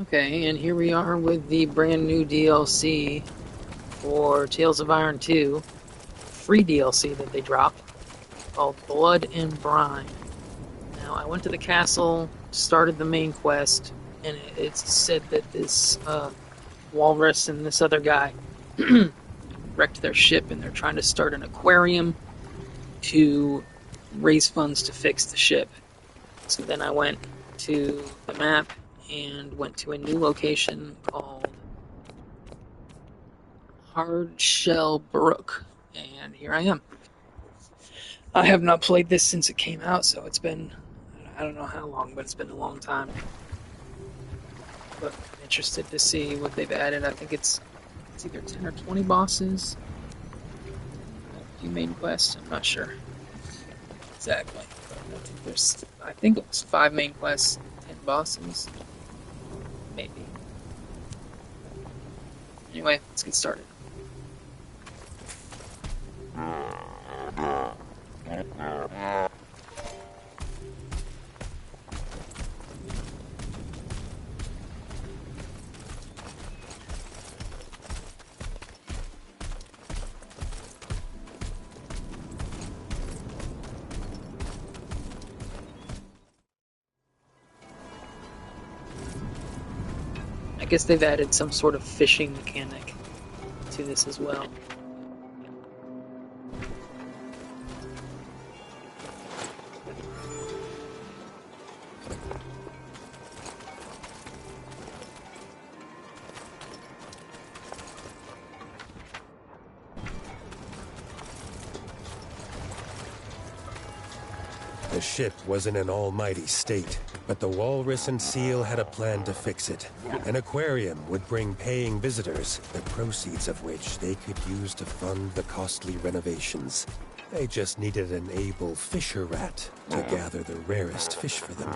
Okay, and here we are with the brand new DLC for Tales of Iron 2, free DLC that they dropped, called Blood and Brine. Now, I went to the castle, started the main quest, and it said that this walrus and this other guy wrecked their ship and they're trying to start an aquarium to raise funds to fix the ship. So then I went to the map and went to a new location called Hardshell Brook, and here I am. I have not played this since it came out, so it's been, I don't know how long, but it's been a long time. But I'm interested to see what they've added. I think it's either 10 or 20 bosses, a few main quests, I'm not sure exactly. But I think it was 5 main quests, 10 bosses, maybe. Anyway, let's get started. I guess they've added some sort of fishing mechanic to this as well. The ship was in an almighty state, but the walrus and seal had a plan to fix it. An aquarium would bring paying visitors, the proceeds of which they could use to fund the costly renovations. They just needed an able fisher rat to gather the rarest fish for them.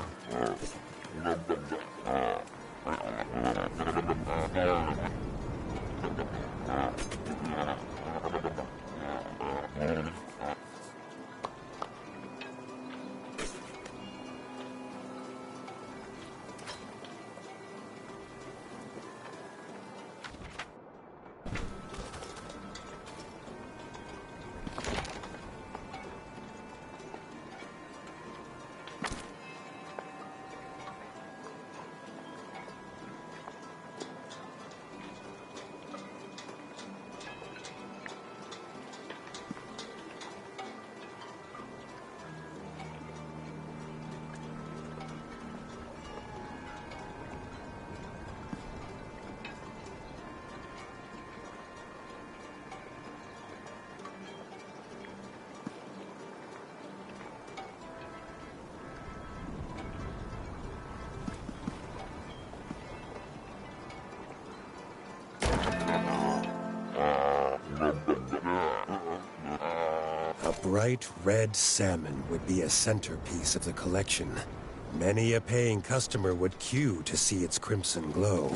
A bright red salmon would be a centerpiece of the collection. Many a paying customer would queue to see its crimson glow.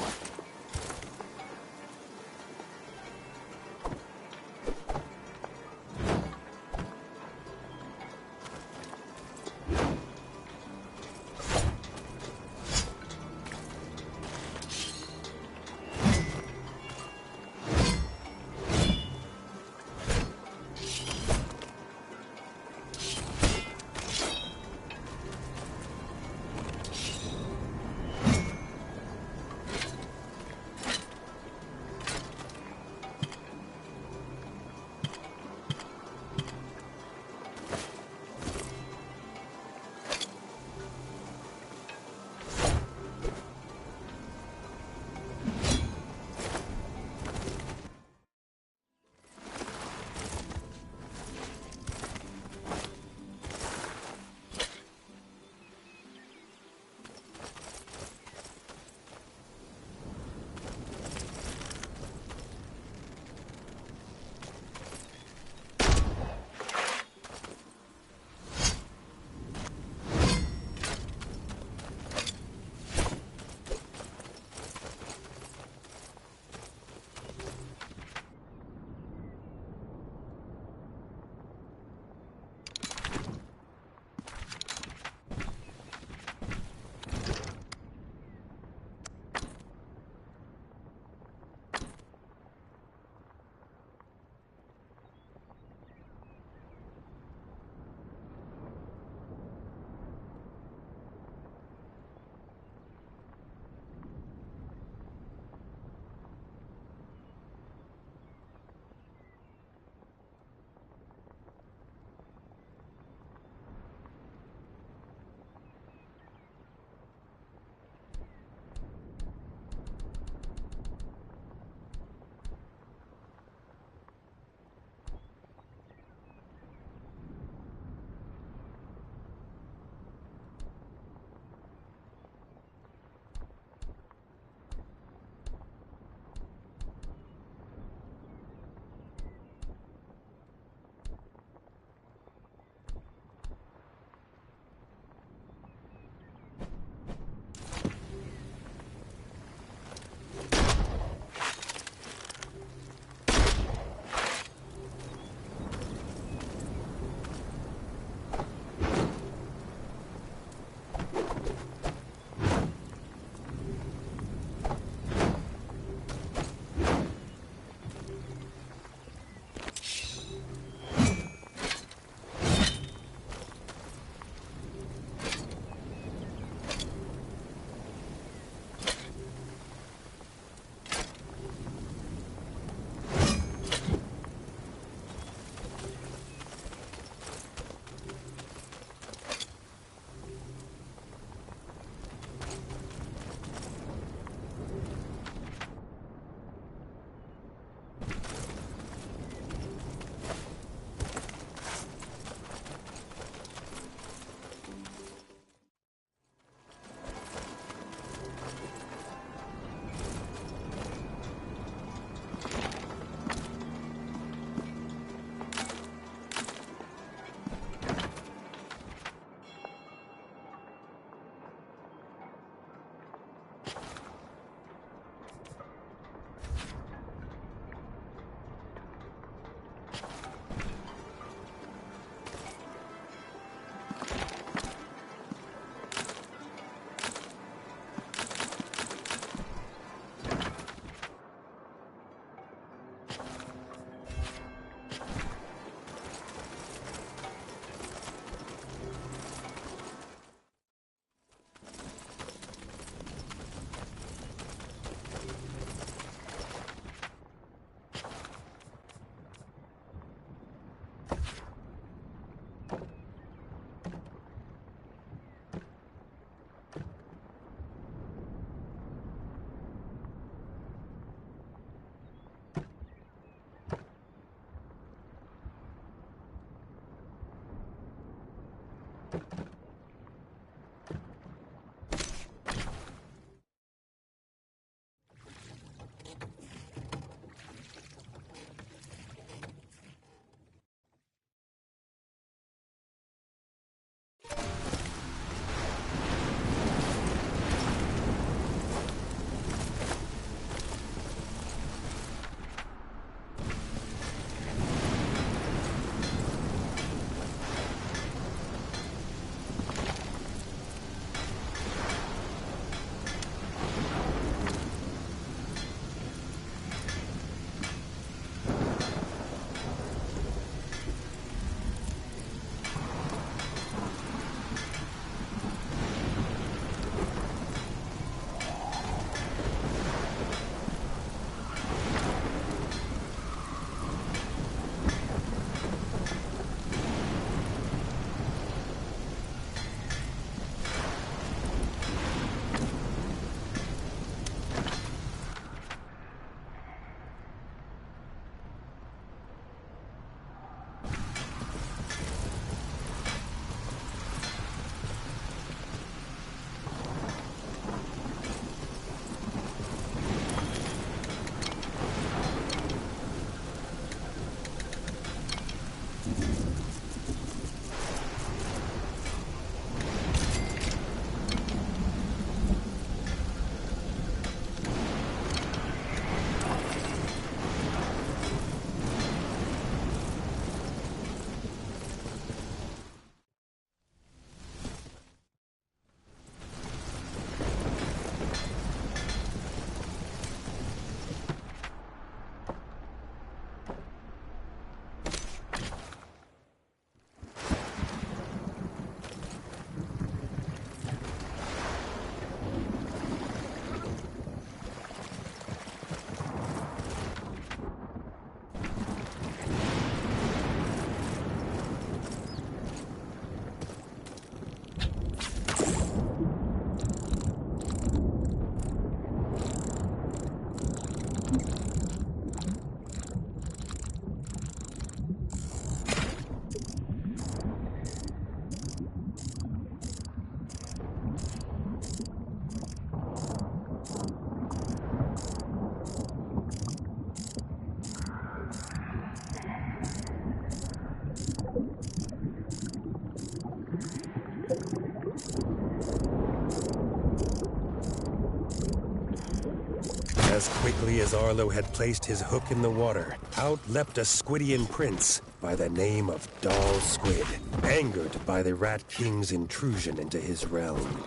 As quickly as Arlo had placed his hook in the water, out leapt a Squidian prince by the name of Doll Squid, angered by the Rat King's intrusion into his realm.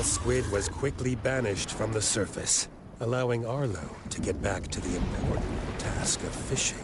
Squid was quickly banished from the surface, allowing Arlo to get back to the important task of fishing.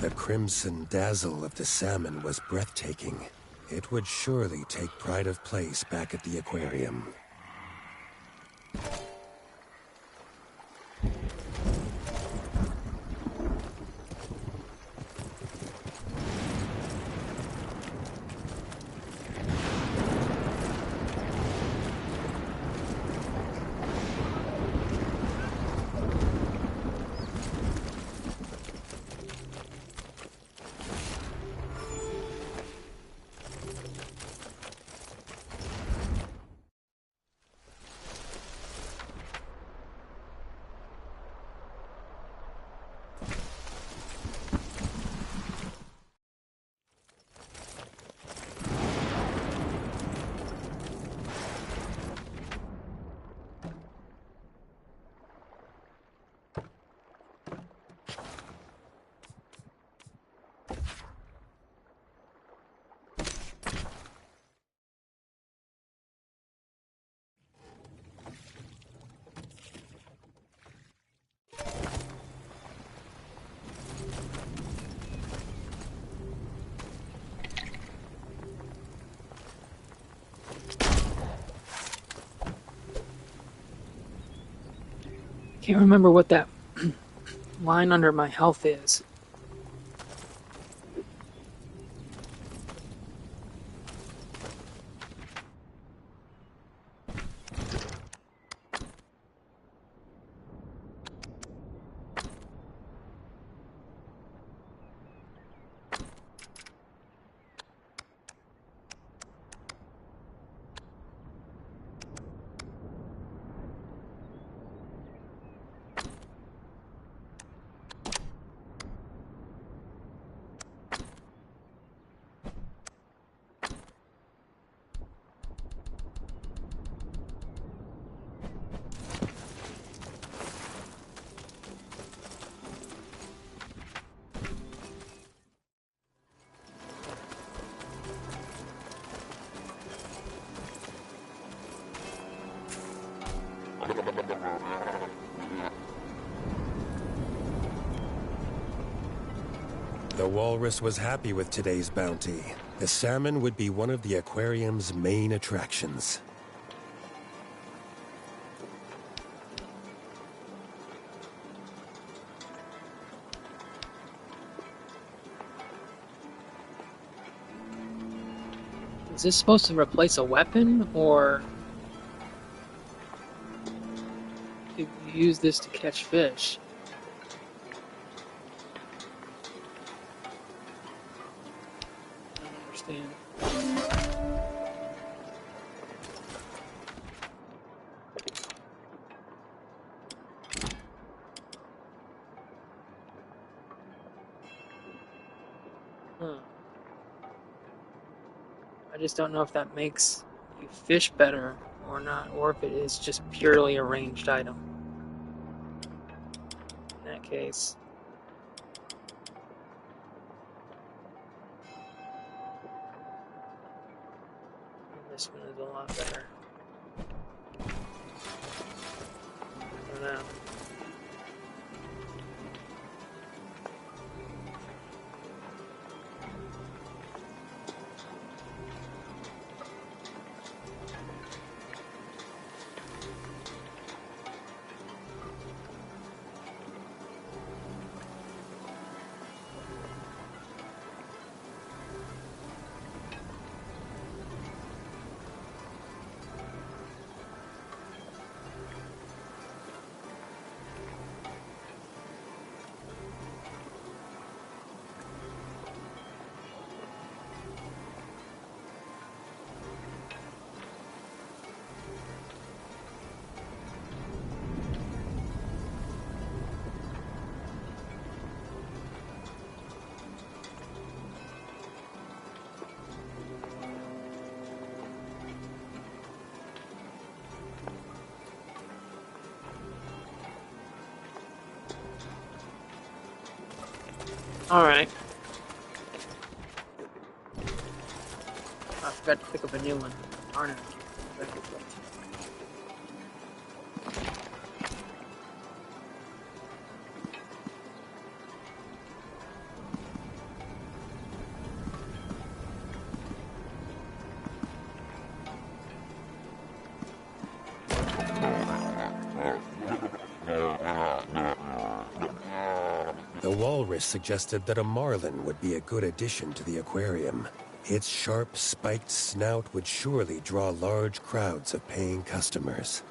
The crimson dazzle of the salmon was breathtaking. It would surely take pride of place back at the aquarium. Can't remember what that line under my health is. The walrus was happy with today's bounty. The salmon would be one of the aquarium's main attractions. Is this supposed to replace a weapon, or do you use this to catch fish? I don't understand. Huh. I just don't know if that makes you fish better or not, or if it is just purely a ranged item. In that case, this one is a lot better. I don't know. Alright. I forgot to pick up a new one. Darn it. The walrus suggested that a marlin would be a good addition to the aquarium. Its sharp, spiked snout would surely draw large crowds of paying customers.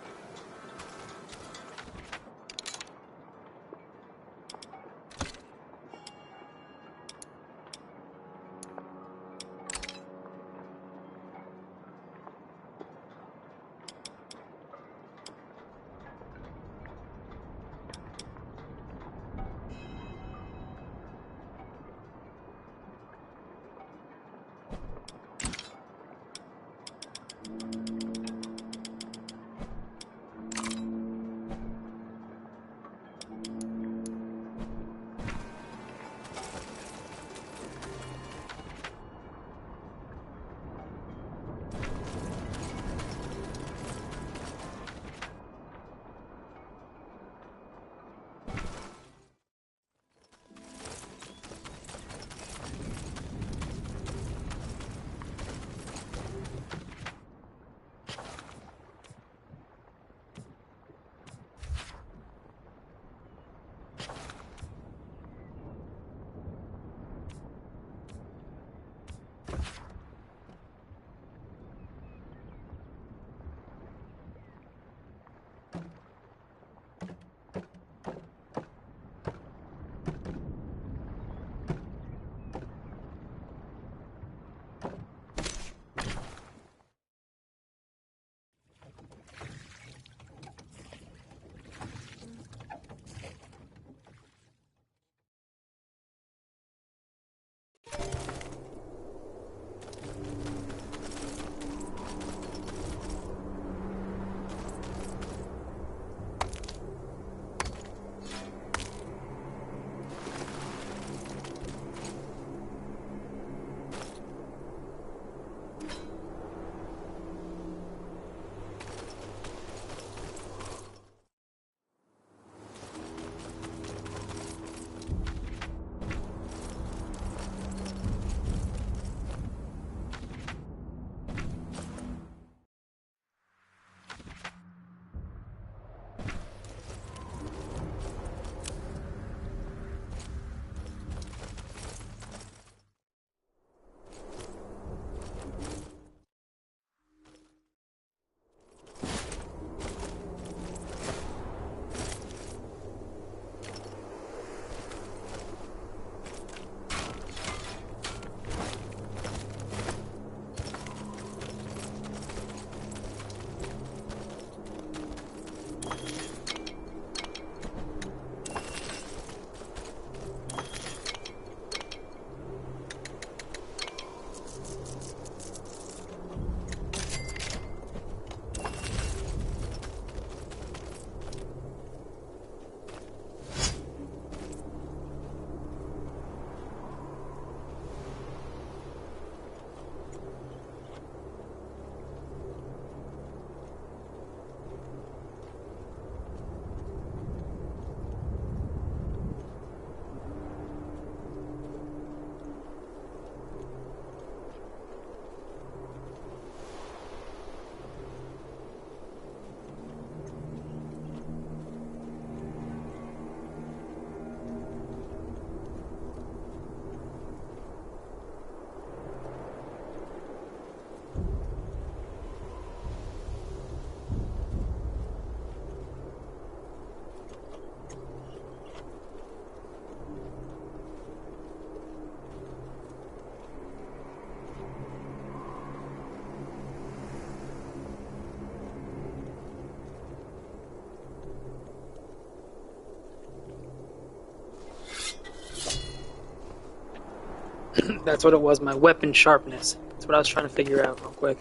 That's what it was, my weapon sharpness. That's what I was trying to figure out real quick.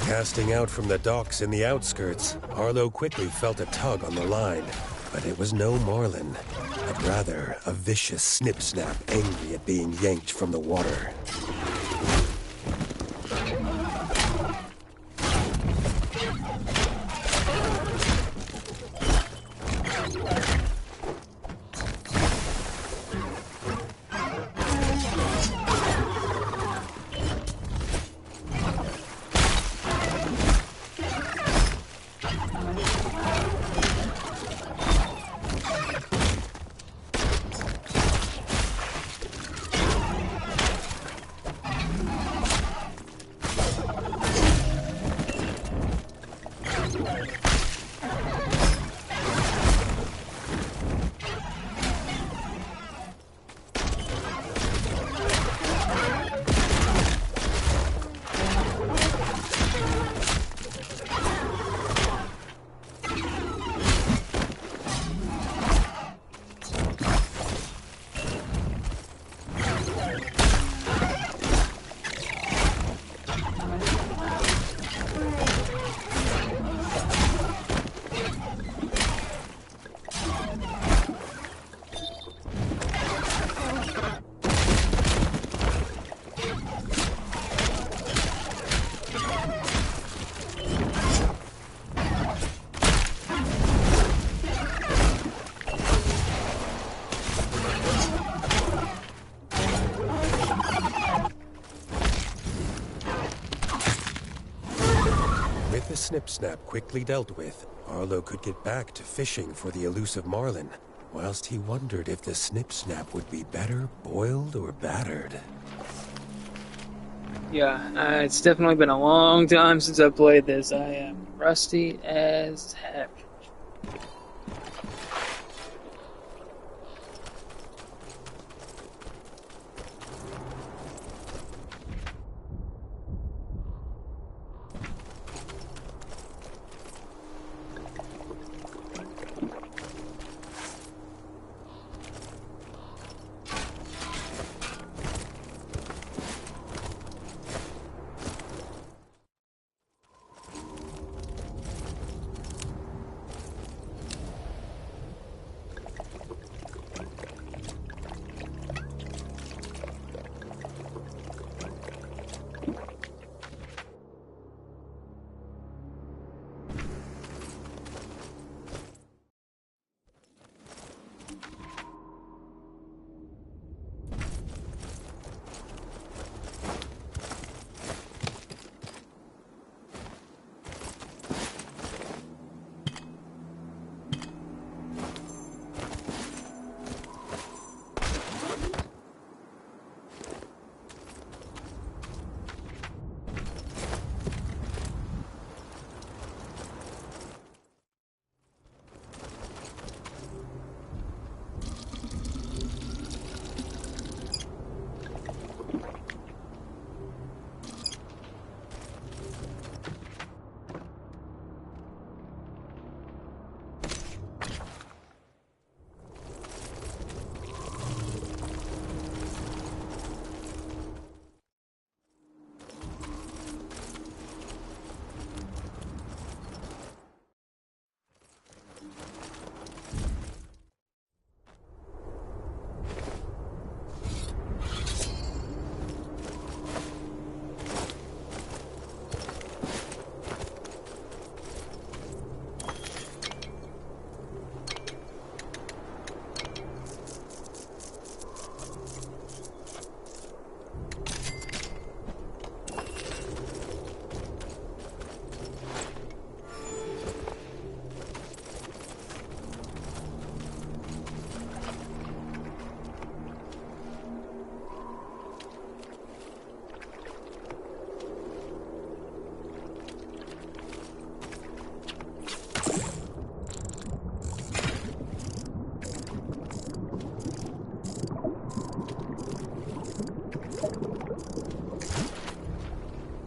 Casting out from the docks in the outskirts, Arlo quickly felt a tug on the line. But it was no marlin, but rather a vicious snip-snap angry at being yanked from the water. With the snip-snap quickly dealt with, Arlo could get back to fishing for the elusive marlin, whilst he wondered if the snip-snap would be better boiled or battered. Yeah, it's definitely been a long time since I played this. I am rusty as heck.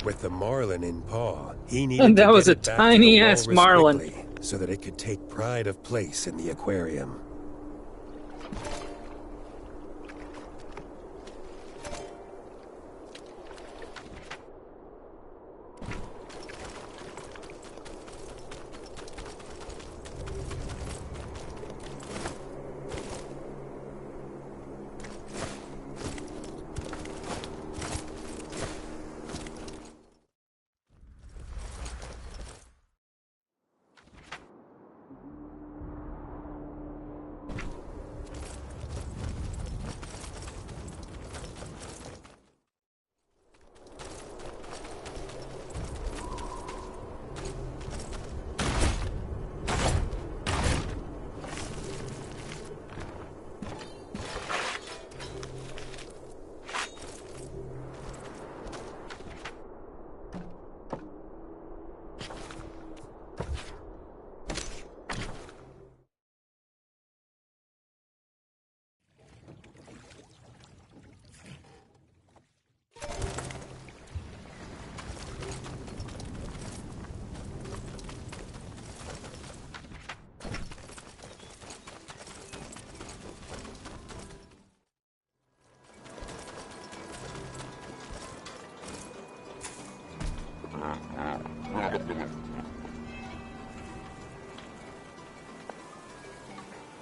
With the marlin in paw, he needed And that to was get a it back to the tiny-ass walrus marlin. quickly, so that it could take pride of place in the aquarium.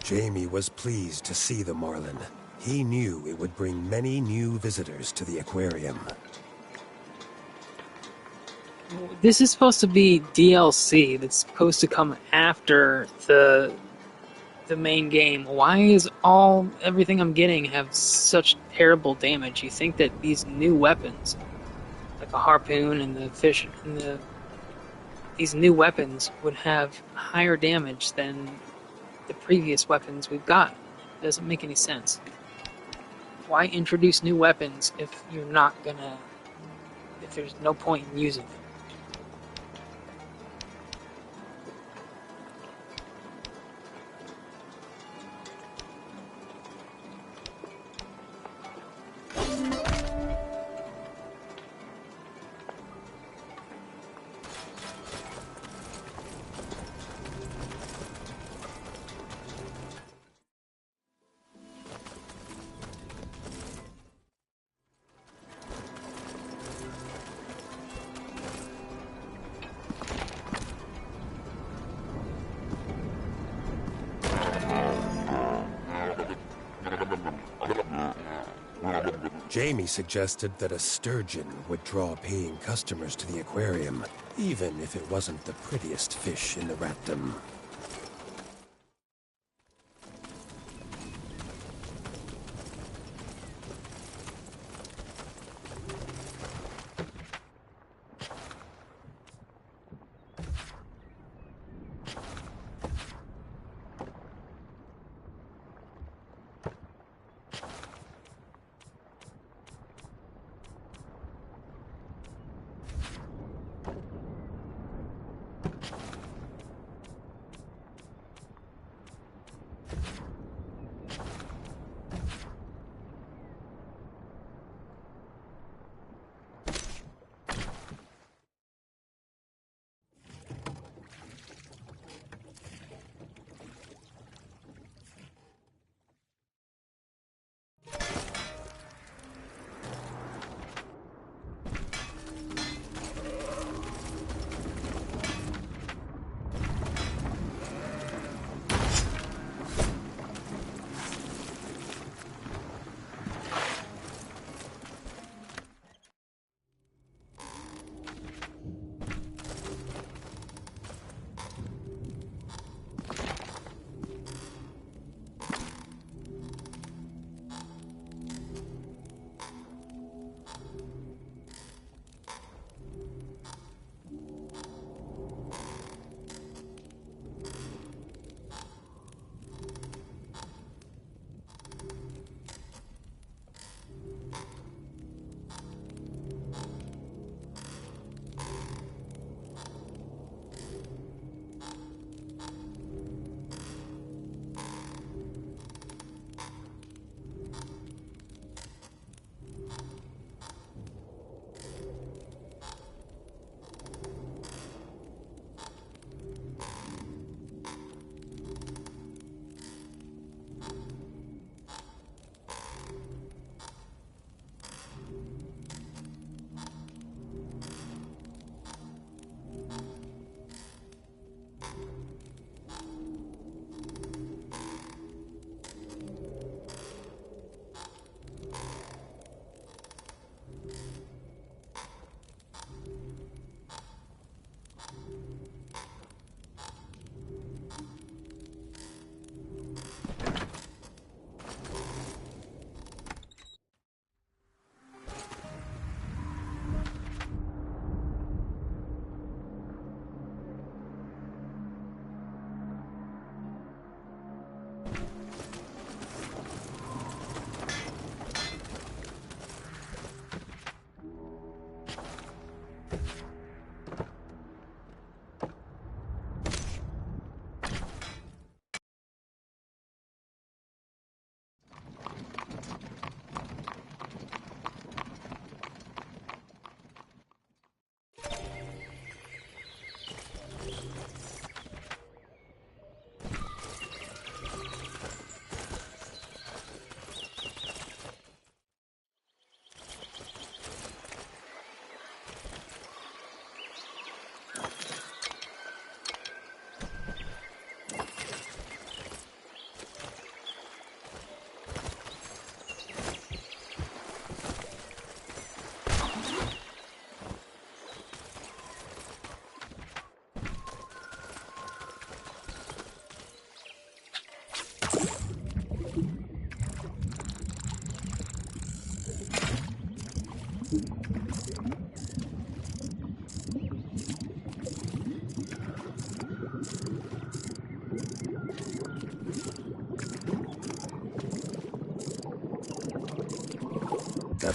Jamie was pleased to see the marlin. He knew it would bring many new visitors to the aquarium. This is supposed to be DLC that's supposed to come after the main game. Why is everything I'm getting have such terrible damage? You think that these new weapons, like a harpoon and the fish and these new weapons would have higher damage than the previous weapons we've got? It doesn't make any sense. Why introduce new weapons if there's no point in using them? Jamie suggested that a sturgeon would draw paying customers to the aquarium, even if it wasn't the prettiest fish in the ratdom.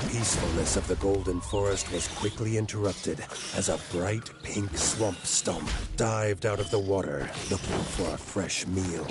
peacefulness of the Golden Forest was quickly interrupted as a bright pink swamp stump dived out of the water looking for a fresh meal.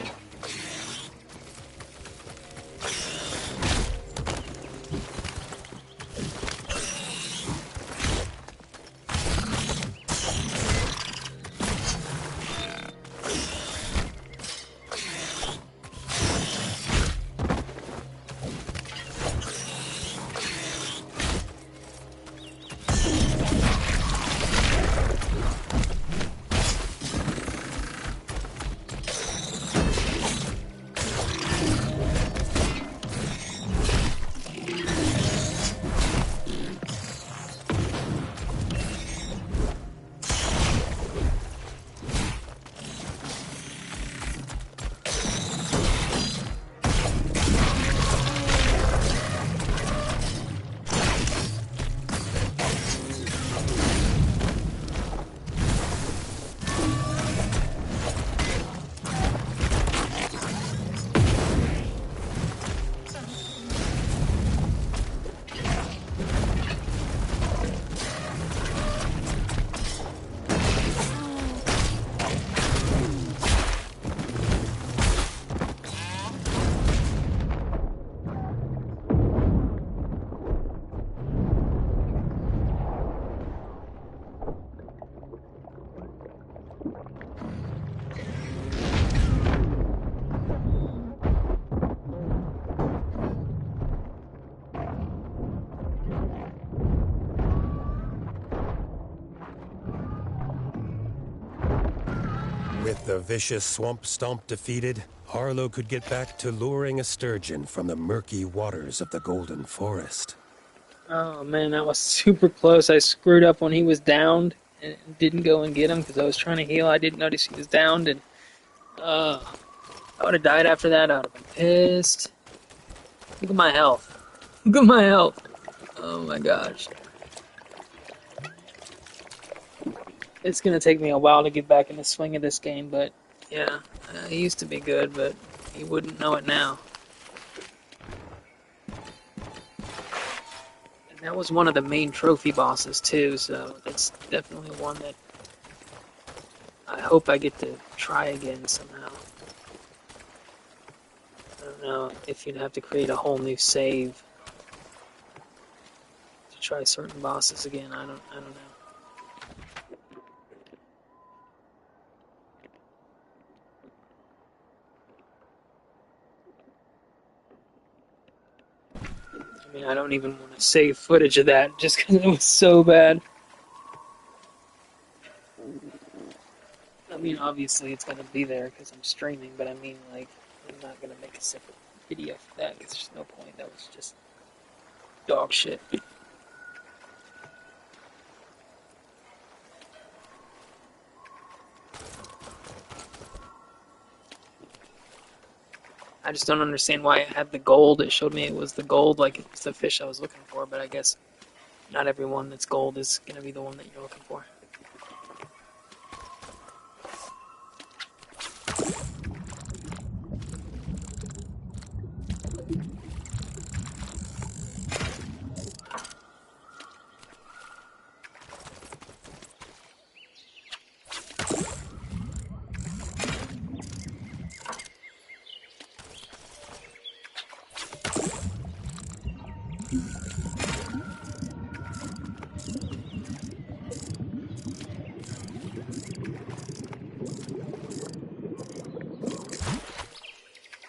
With the vicious swamp stomp defeated, Harlow could get back to luring a sturgeon from the murky waters of the Golden Forest. Oh man, that was super close. I screwed up when he was downed and didn't go and get him because I was trying to heal. I didn't notice he was downed, and I would have died after that. I would have been pissed. Look at my health. Look at my health. Oh my gosh. It's gonna take me a while to get back in the swing of this game, but yeah, he used to be good, but you wouldn't know it now. And that was one of the main trophy bosses too, so it's definitely one that I hope I get to try again somehow. I don't know if you'd have to create a whole new save to try certain bosses again. I don't know. I mean, I don't even want to save footage of that just because it was so bad. I mean, obviously it's gonna be there because I'm streaming, but I mean, like, I'm not gonna make a separate video for that because there's no point. That was just dog shit. I just don't understand why it had the gold. It showed me it was the gold, like it was the fish I was looking for, but I guess not everyone that's gold is gonna be the one that you're looking for.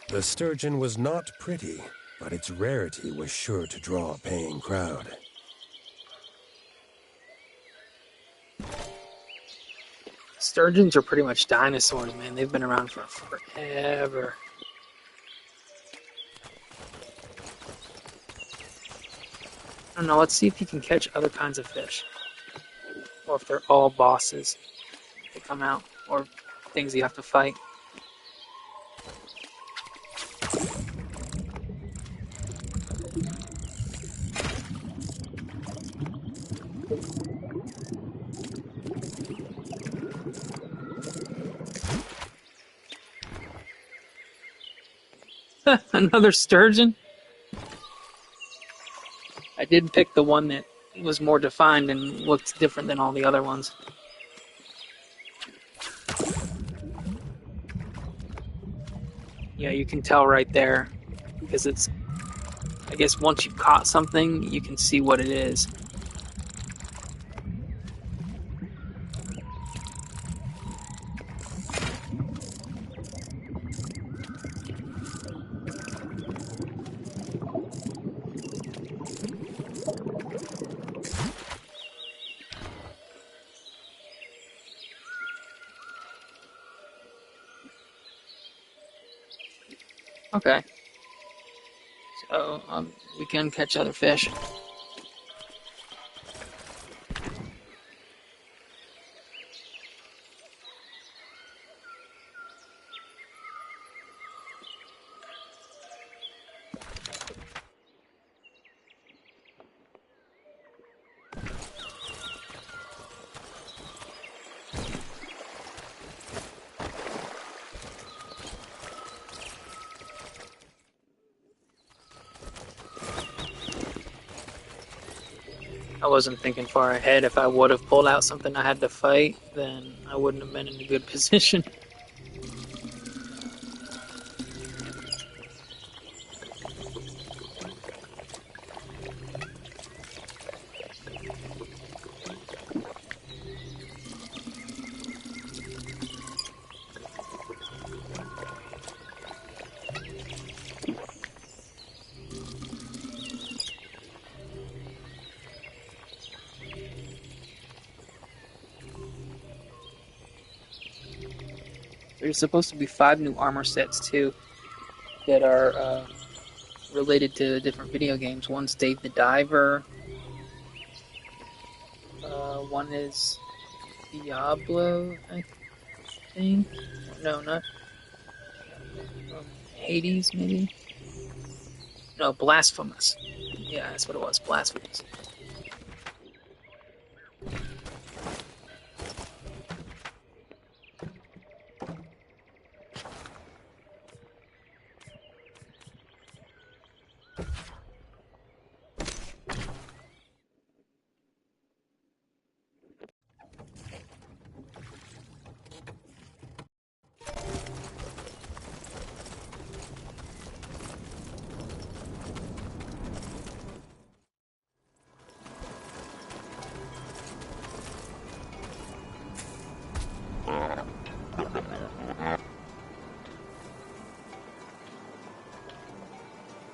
The sturgeon was not pretty, but its rarity was sure to draw a paying crowd. Sturgeons are pretty much dinosaurs, man. They've been around for forever. I don't know, let's see if you can catch other kinds of fish. Or if they're all bosses that come out, or things you have to fight. Another sturgeon? I did pick the one that was more defined and looked different than all the other ones. Yeah, you can tell right there because it's, I guess once you've caught something, you can see what it is. Okay, so we can catch other fish. I wasn't thinking far ahead. If I would have pulled out something I had to fight, then I wouldn't have been in a good position. There's supposed to be 5 new armor sets too that are related to different video games. One's Dave the Diver. One is Diablo, I think. No, not Hades, maybe. No, Blasphemous. Yeah, that's what it was. Blasphemous.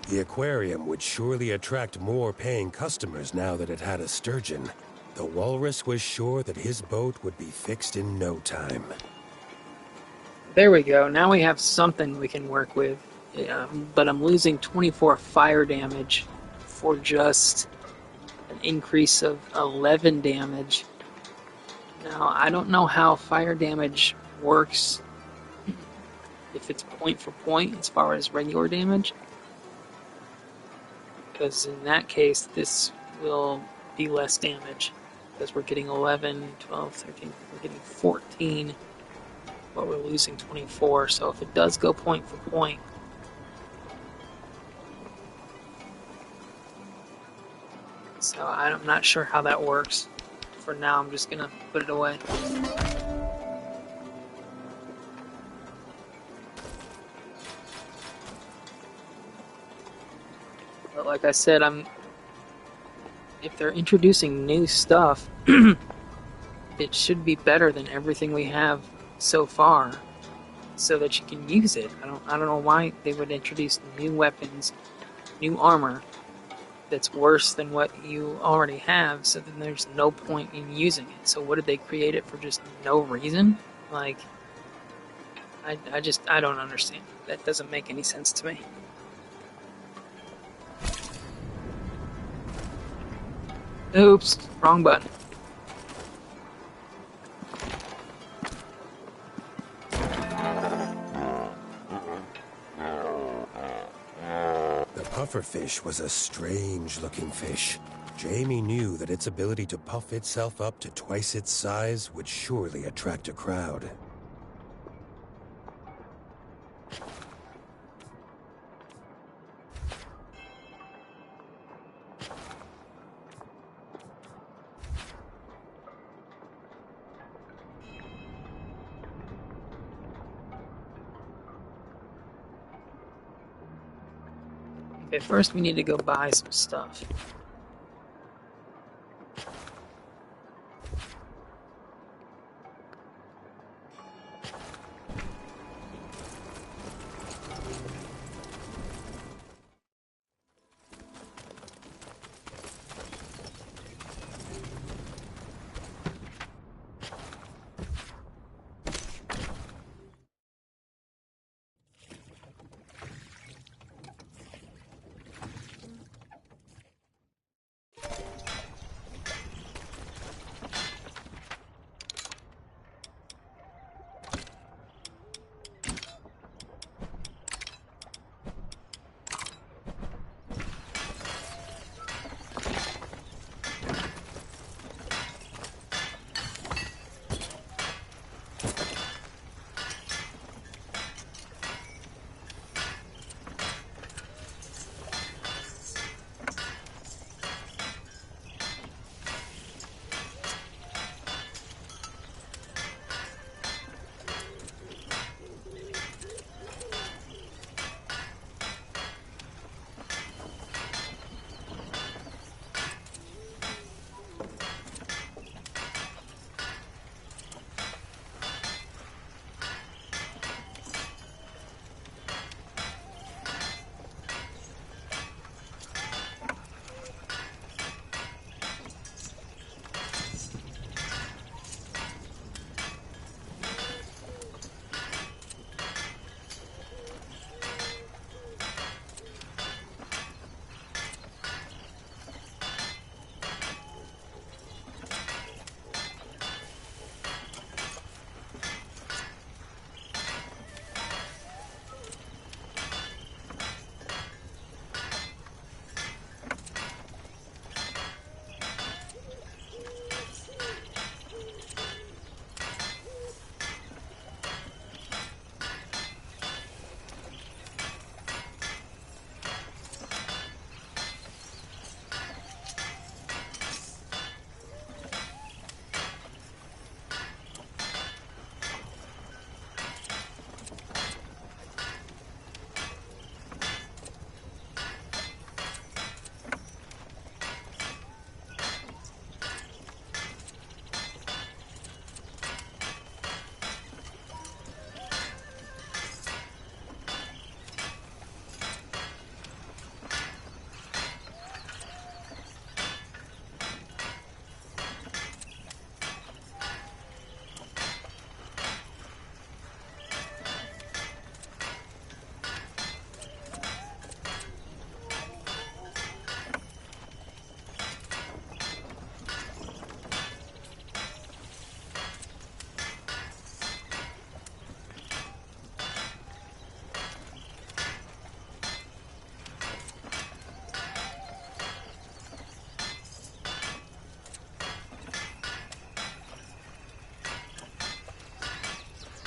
The aquarium would surely attract more paying customers now that it had a sturgeon. The walrus was sure that his boat would be fixed in no time. There we go. Now we have something we can work with. But I'm losing 24 fire damage for just an increase of 11 damage. Now, I don't know how fire damage works if it's point for point as far as regular damage. Because in that case, this will be less damage. Because we're getting 11, 12, 13, we're getting 14, but we're losing 24. So if it does go point for point, so I'm not sure how that works. For now, I'm just gonna put it away. But like I said, if they're introducing new stuff, it should be better than everything we have so far, so that you can use it. I don't know why they would introduce new weapons, new armor that's worse than what you already have, so then there's no point in using it. So what did they create it for? Just no reason? Like, I don't understand. That doesn't make any sense to me. Oops, wrong button. The pufferfish was a strange-looking fish. Jamie knew that its ability to puff itself up to twice its size would surely attract a crowd. Okay, first we need to go buy some stuff.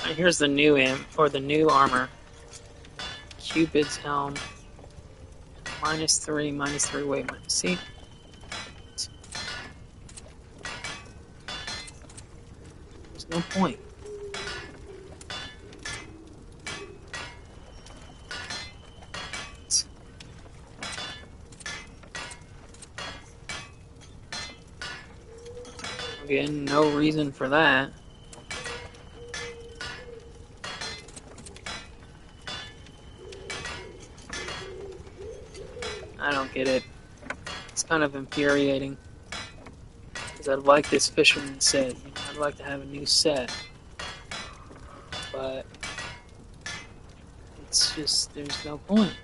And here's the new the new armor. Cupid's helm. -3, -3. Wait a minute. See? There's no point. Again, no reason for that. I don't get it. It's kind of infuriating. Because I'd like this fisherman set. You know, I'd like to have a new set. But it's just, there's no point.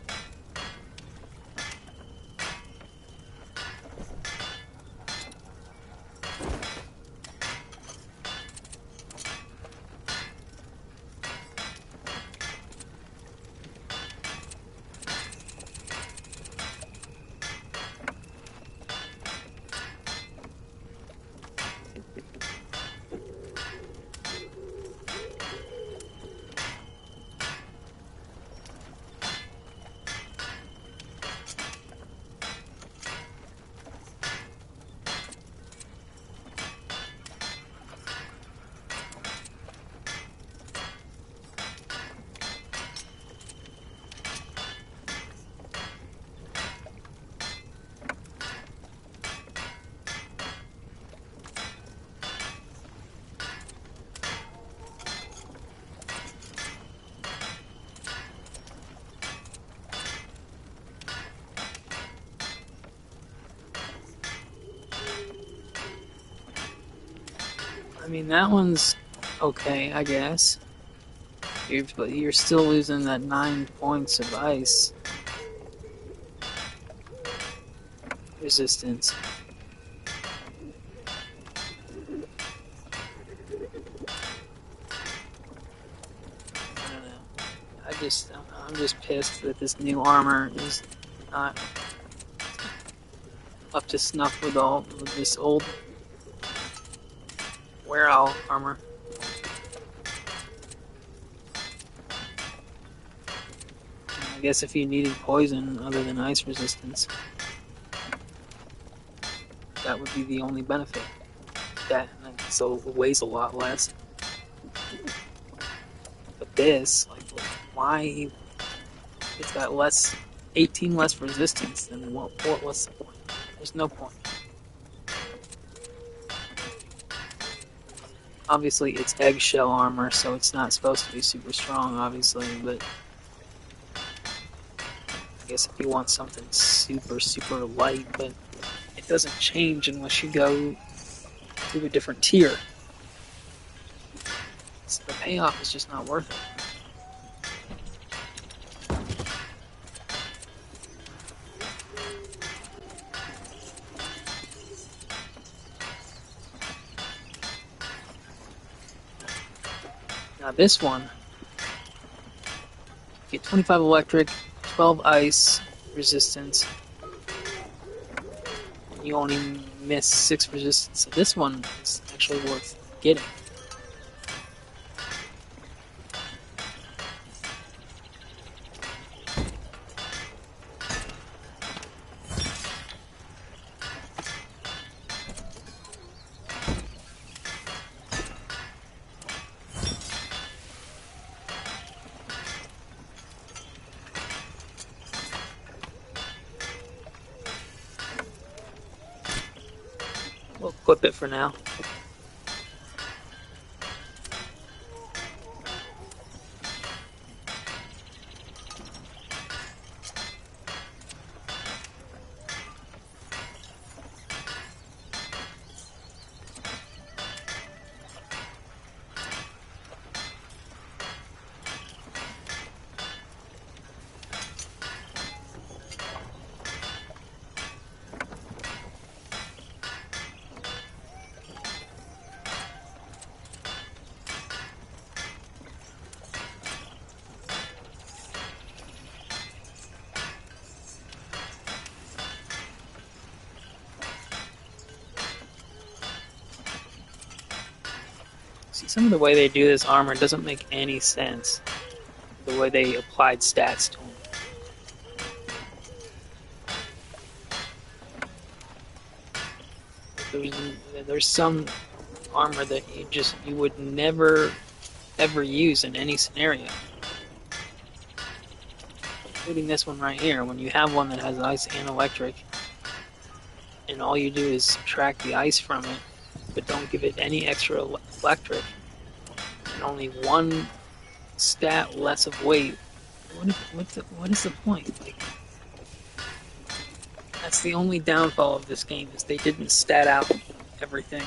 I mean, that one's okay, I guess. But you're still losing that 9 points of ice resistance. I don't know. I'm just pissed that this new armor is not up to snuff with this old wear-out armor. I guess if you needed poison other than ice resistance, that would be the only benefit. That, so it weighs a lot less. But this, like, why? It's got 18 less resistance. Then what's the point? There's no point. Obviously, it's eggshell armor, so it's not supposed to be super strong, obviously, but I guess if you want something super, super light, but it doesn't change unless you go to a different tier. So the payoff is just not worth it. Now this one, you get 25 electric, 12 ice resistance, and you only miss 6 resistance. So this one is actually worth getting. We'll equip it for now. See, some of the way they do this armor doesn't make any sense. The way they applied stats to them. There's some armor that you would never ever use in any scenario. Including this one right here. When you have one that has ice and electric, and all you do is subtract the ice from it, but don't give it any extra electric, and only one stat less of weight, what is the point? Like, that's the only downfall of this game, is they didn't stat out everything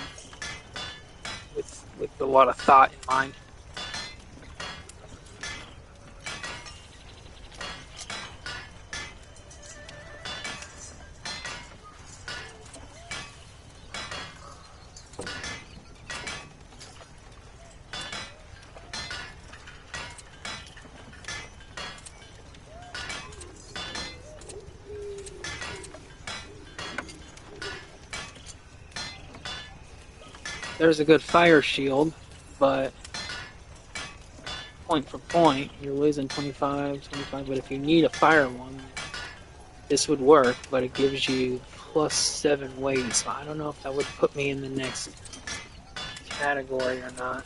with a lot of thought in mind. There's a good fire shield, but point for point, you're losing 25, but if you need a fire one, this would work, but it gives you +7 weight, so I don't know if that would put me in the next category or not.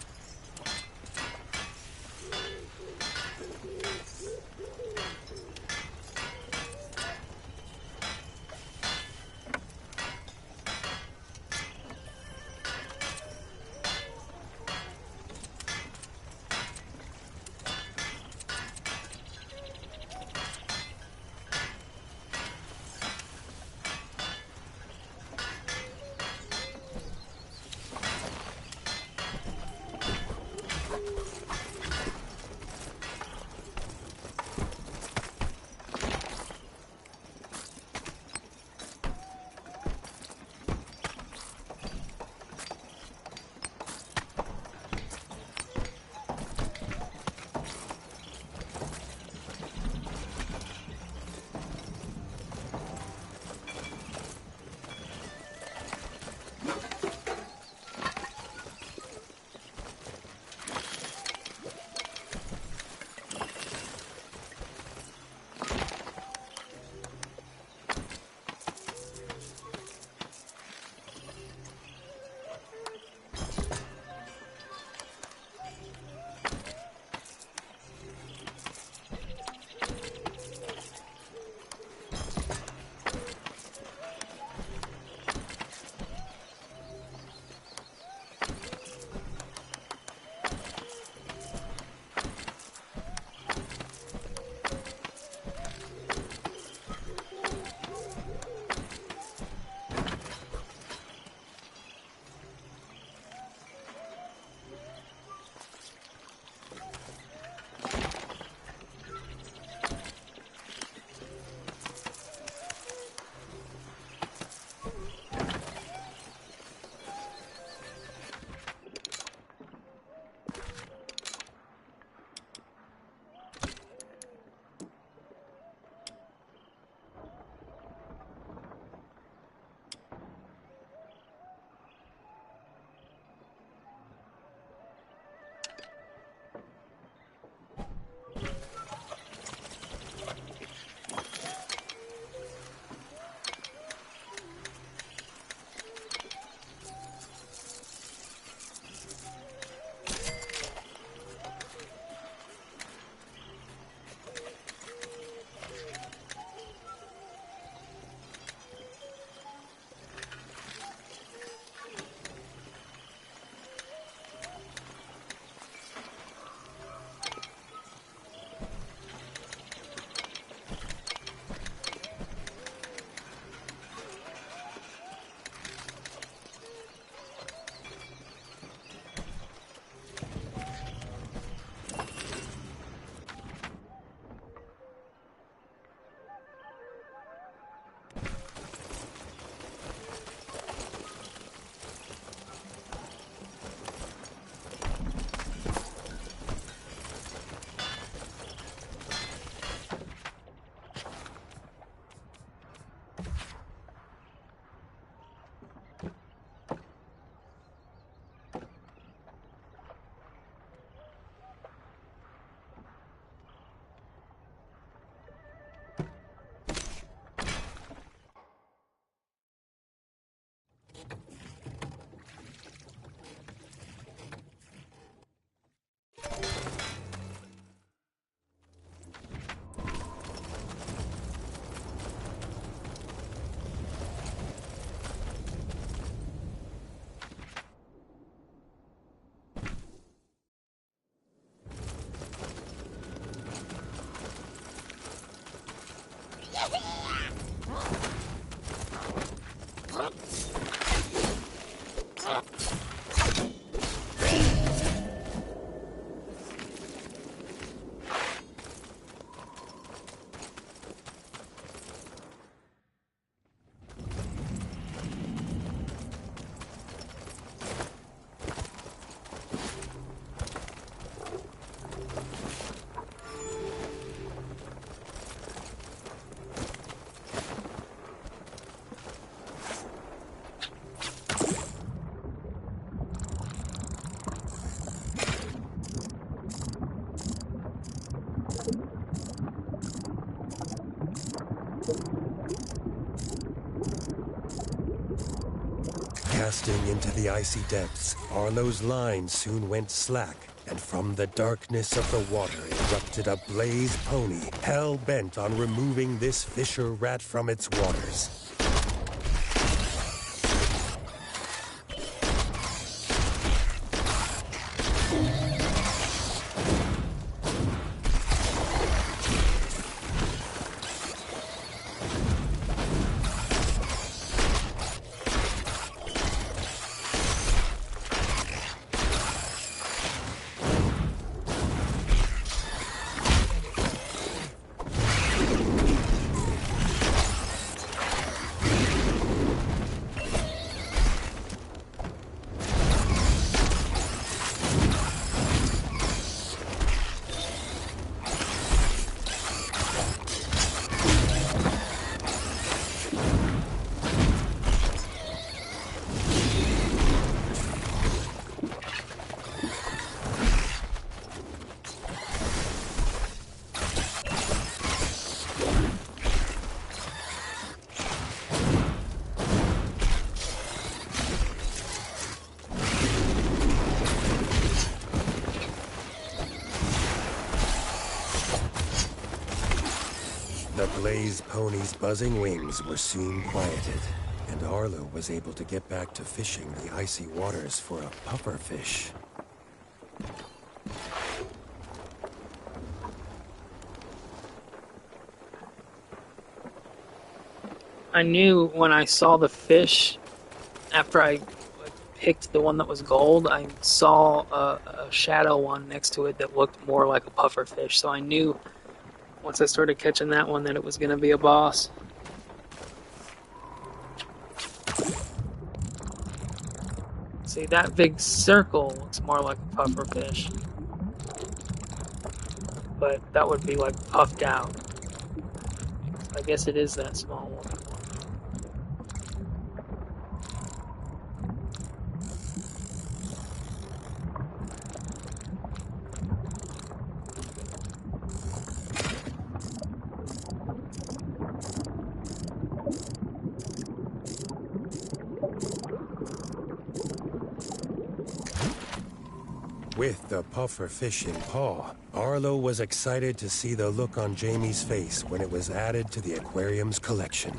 Casting into the icy depths, Arlo's line soon went slack, and from the darkness of the water erupted a blaze pony, hell-bent on removing this fisher rat from its waters. The blaze pony's buzzing wings were soon quieted, and Arlo was able to get back to fishing the icy waters for a puffer fish. I knew when I saw the fish, after I picked the one that was gold, I saw a shadow one next to it that looked more like a puffer fish. So I knew once I started catching that one that it was going to be a boss. See, that big circle looks more like a puffer fish. But that would be like puffed out. I guess it is that small one. With the puffer fish in paw, Arlo was excited to see the look on Jamie's face when it was added to the aquarium's collection.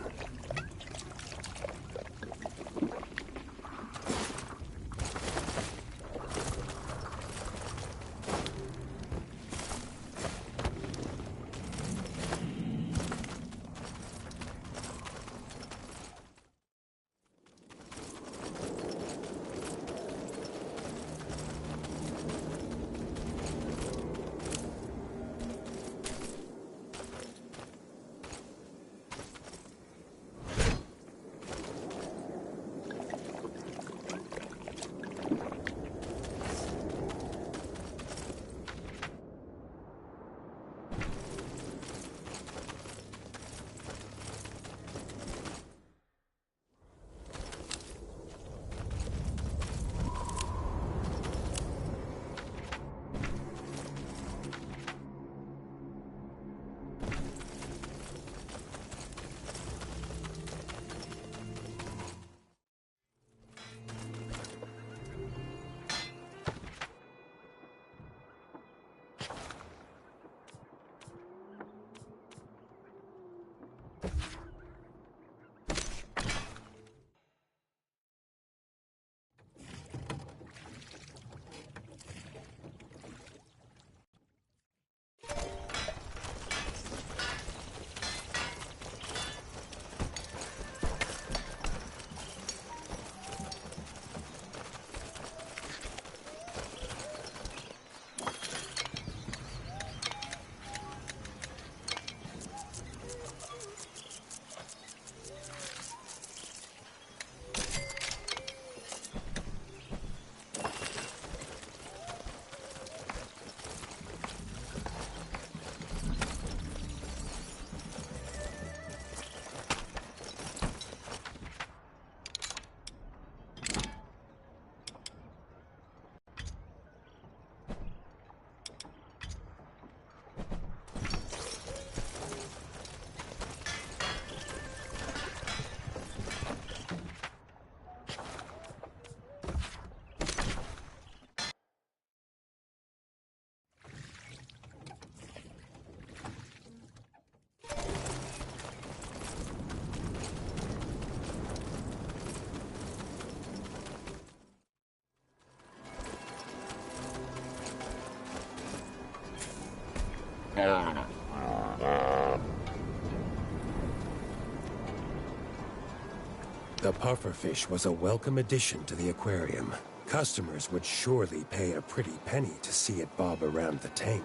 The pufferfish was a welcome addition to the aquarium. Customers would surely pay a pretty penny to see it bob around the tank.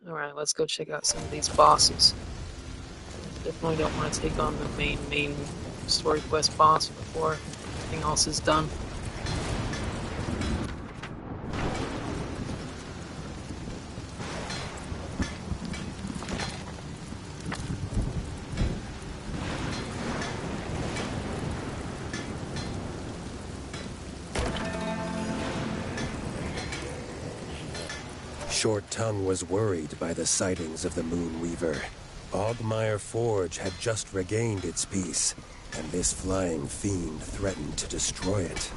Alright, let's go check out some of these bosses. Definitely don't want to take on the main story quest boss before everything else is done. Short Tongue was worried by the sightings of the Moonweaver. Ogmire Forge had just regained its peace, and this flying fiend threatened to destroy it.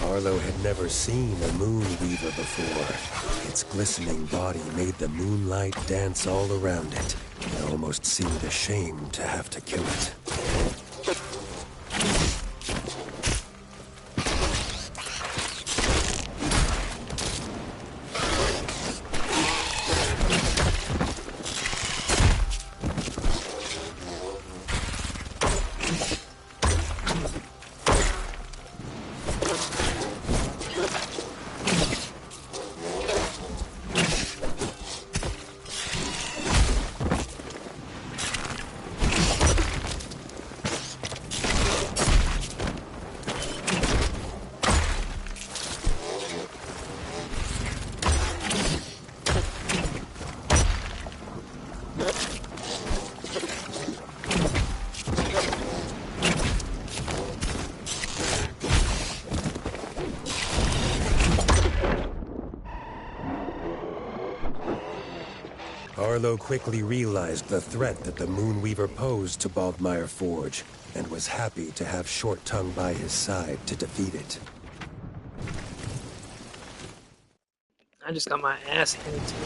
Arlo had never seen a Moonweaver before. Its glistening body made the moonlight dance all around it. It almost seemed ashamed to have to kill it. Arlo quickly realized the threat that the Moonweaver posed to Bogmire Forge, and was happy to have Short Tongue by his side to defeat it. I just got my ass handed to me.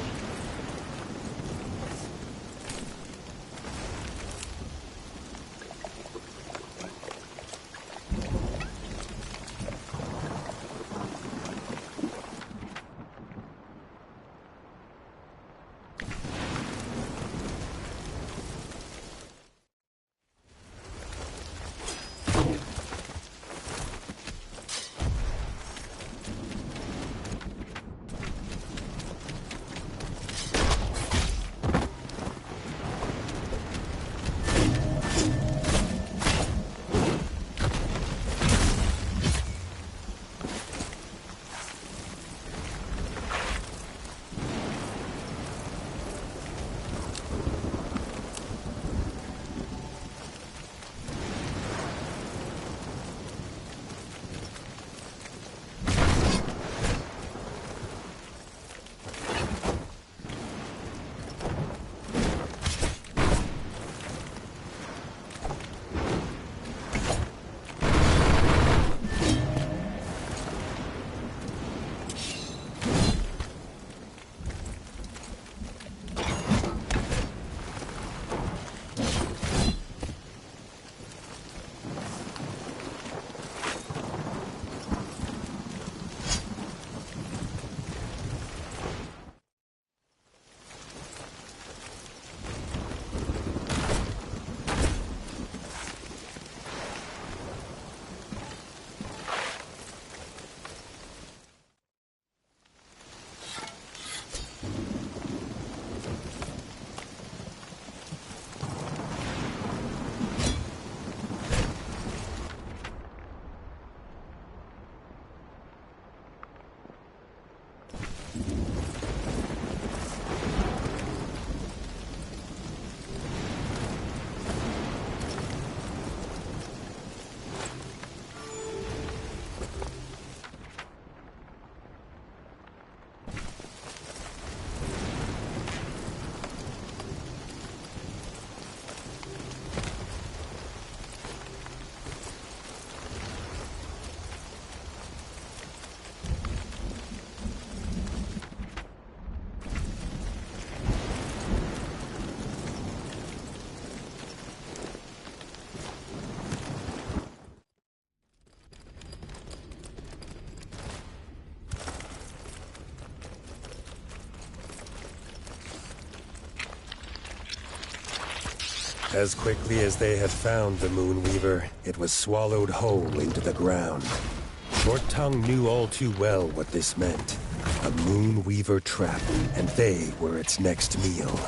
As quickly as they had found the Moonweaver, it was swallowed whole into the ground. Short Tongue knew all too well what this meant. A Moonweaver trap, and they were its next meal.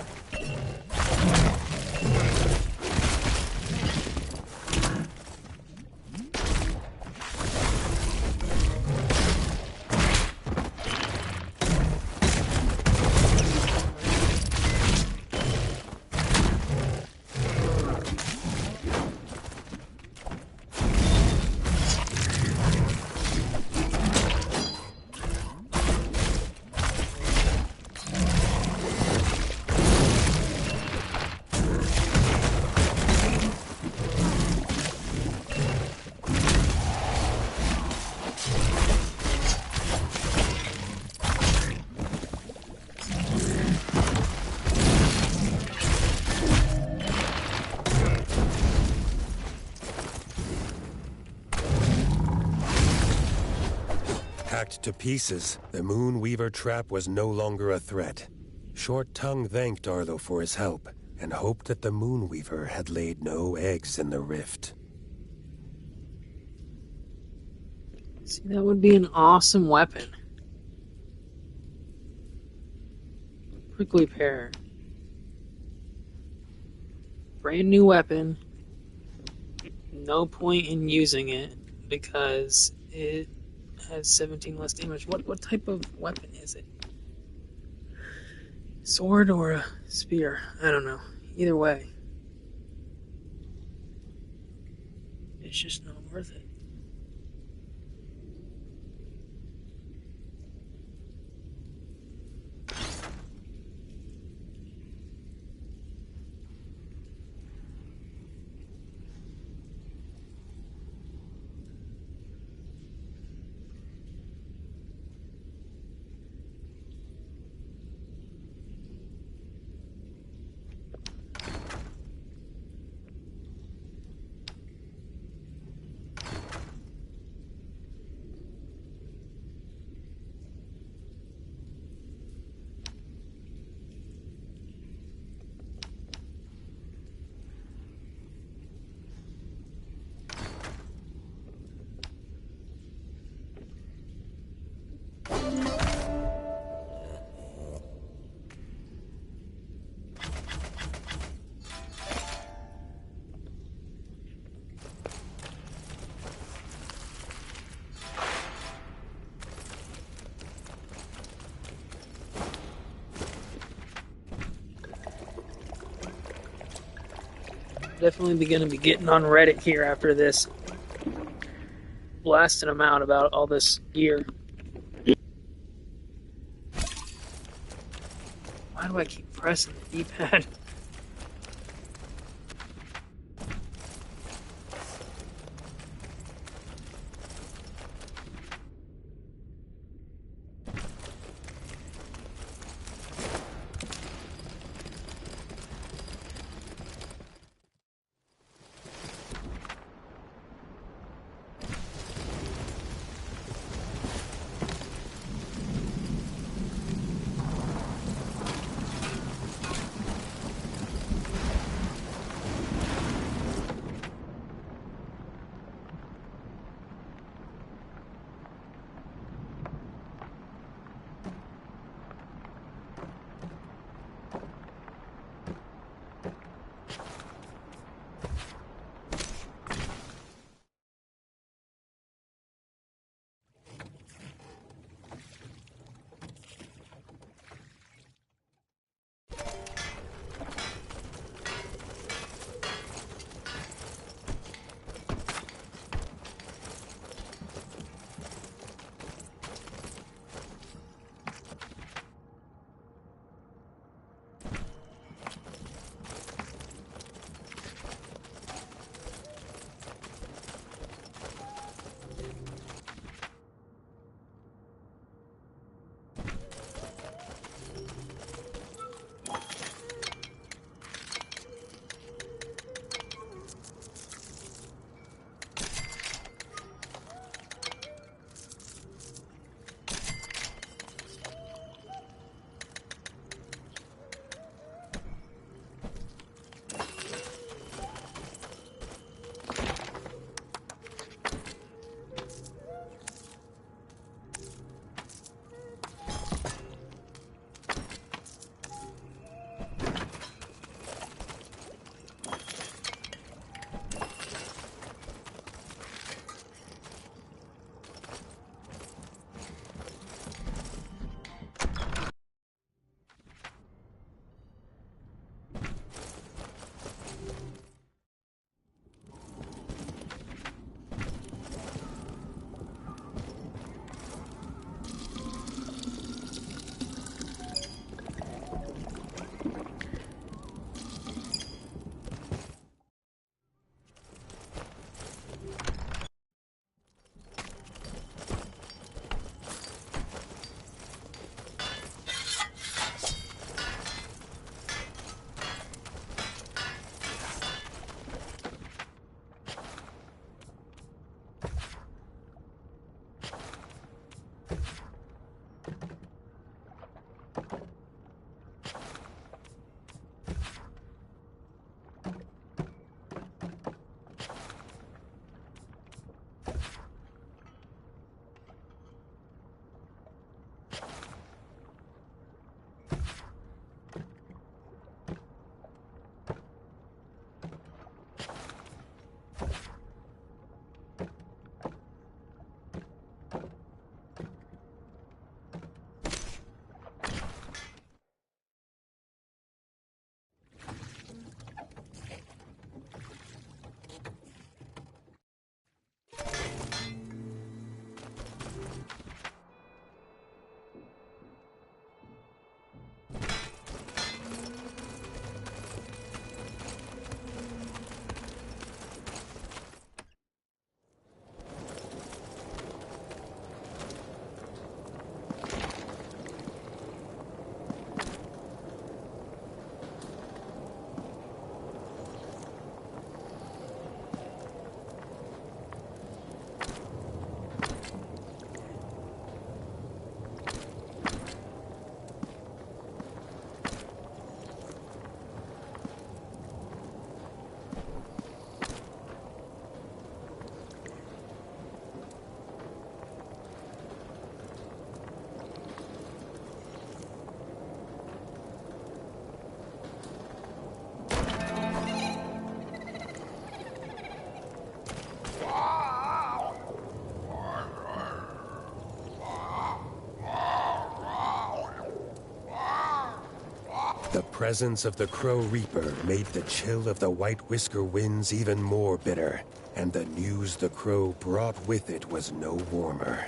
Hacked to pieces, the Moonweaver trap was no longer a threat. Short Tongue thanked Arlo for his help, and hoped that the Moonweaver had laid no eggs in the rift. See, that would be an awesome weapon. Prickly Pear. Brand new weapon. No point in using it because it has 17 less damage. What type of weapon is it? Sword or a spear? I don't know. Either way, it's just not worth it. Definitely going to be getting on Reddit here after this, blasting them out about all this gear. Why do I keep pressing the D-pad? The presence of the Crow Reaper made the chill of the White Whisker winds even more bitter, and the news the Crow brought with it was no warmer.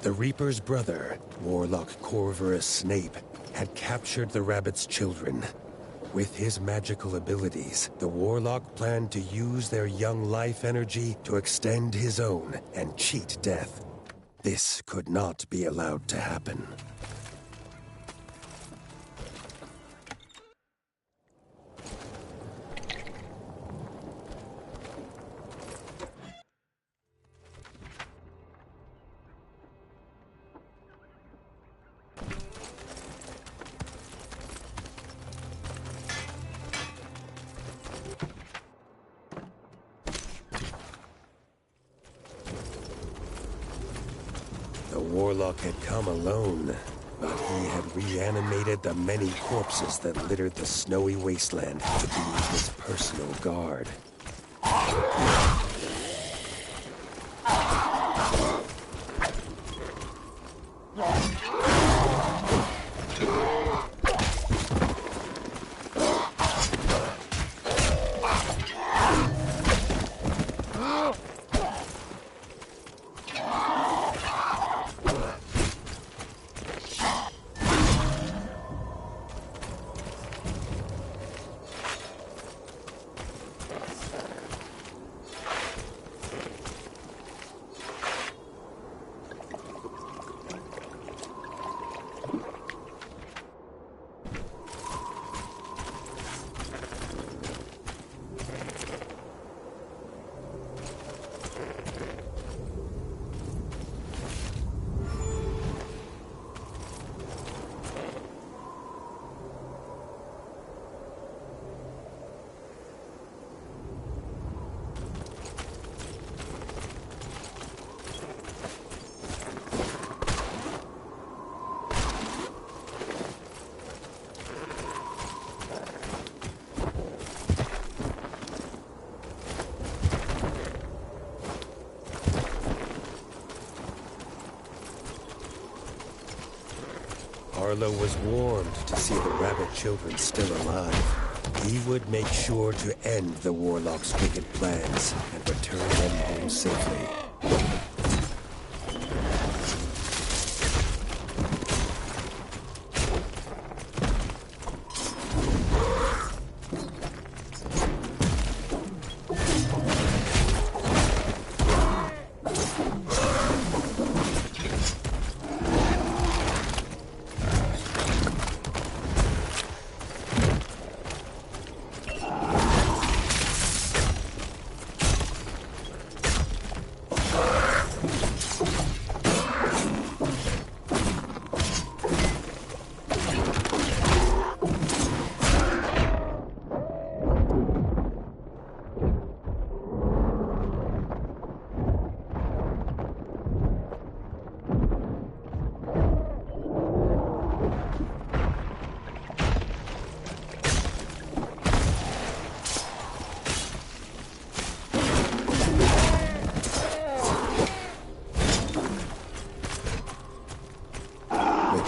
The Reaper's brother, Warlock Corvurus Snape, had captured the rabbit's children. With his magical abilities, the Warlock planned to use their young life energy to extend his own and cheat death. This could not be allowed to happen. The Warlock had come alone, but he had reanimated the many corpses that littered the snowy wasteland to be his personal guard. Arlo was warned to see the rabbit children still alive. He would make sure to end the Warlock's wicked plans and return them home safely.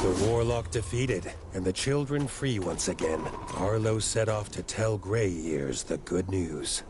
The Warlock defeated, and the children free once again, Arlo set off to tell Grey Ears the good news.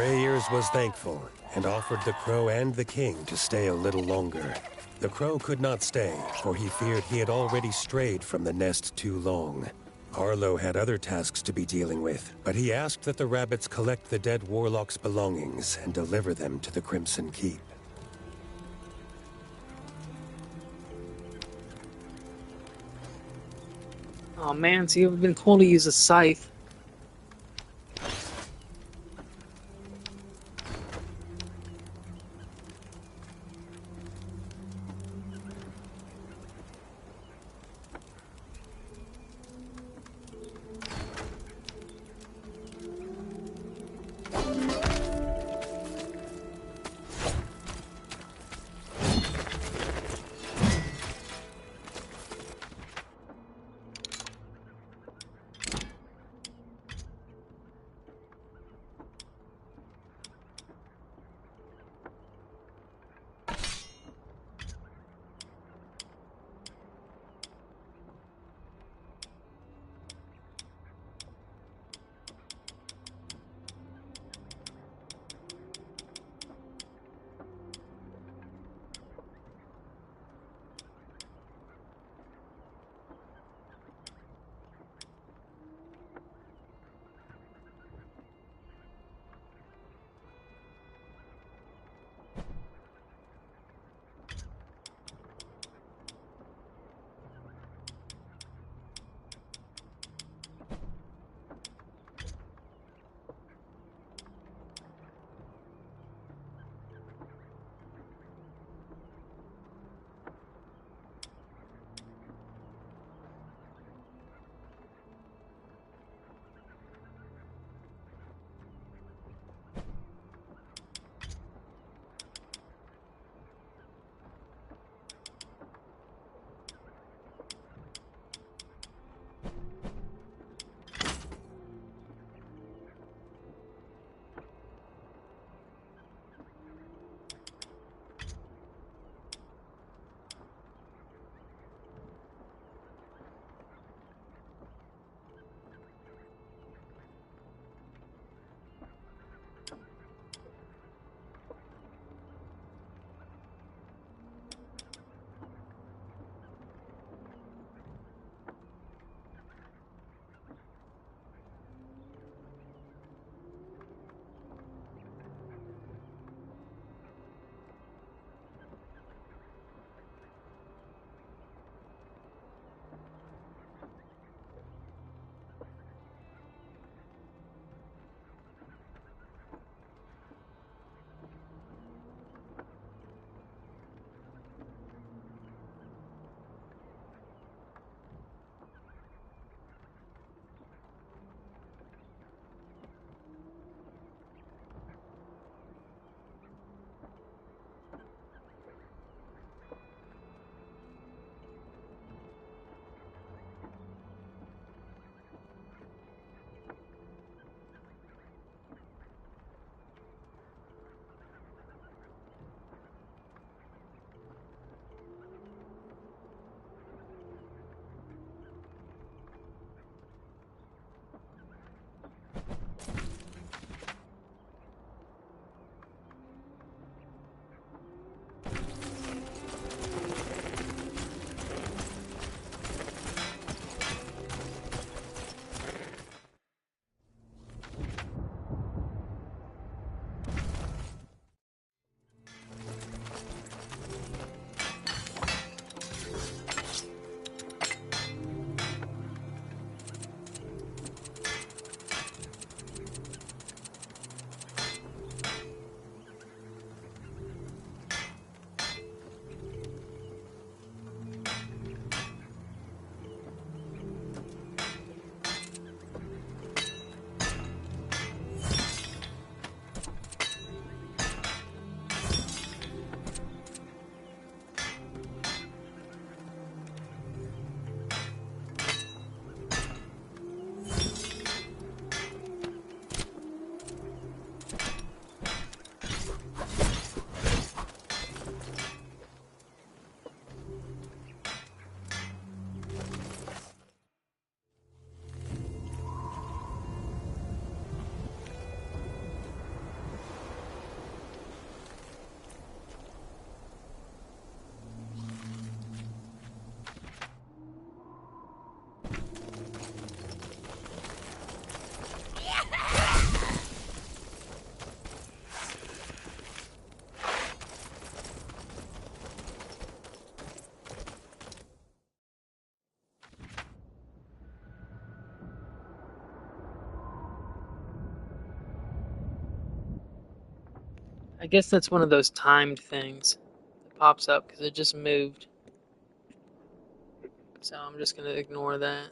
Gray Ears was thankful and offered the crow and the king to stay a little longer. The crow could not stay, for he feared he had already strayed from the nest too long. Harlow had other tasks to be dealing with, but he asked that the rabbits collect the dead warlock's belongings and deliver them to the Crimson Keep. Oh man, see, it would have been cool to use a scythe. I guess that's one of those timed things that pops up because it just moved. So I'm just going to ignore that.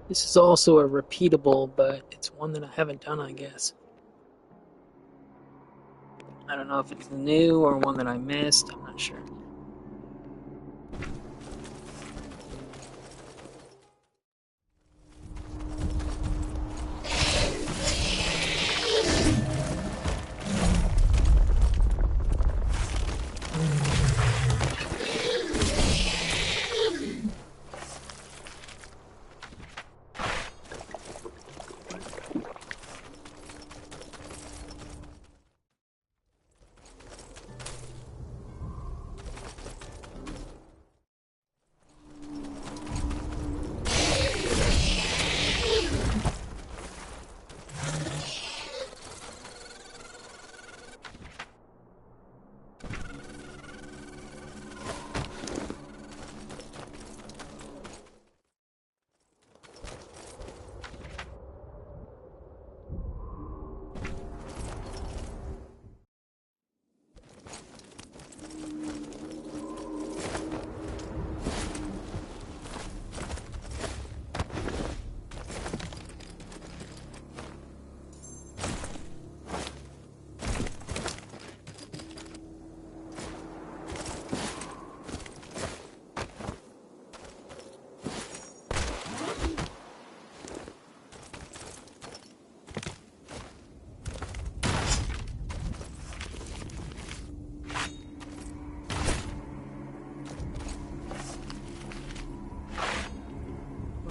This is also a repeatable, but it's one that I haven't done, I guess. I don't know if it's new or one that I missed. I'm not sure.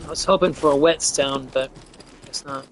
I was hoping for a whetstone, but guess not.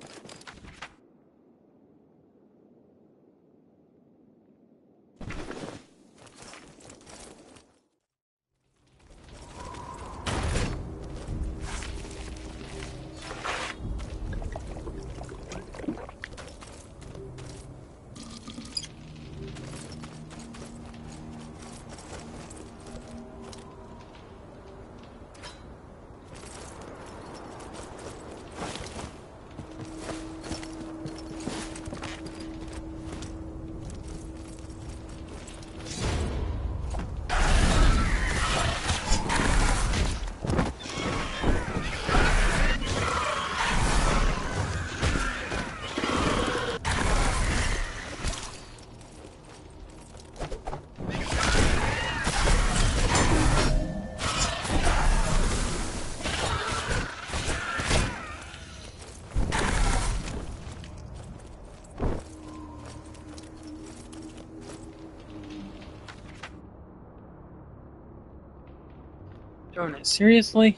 Darn it, seriously?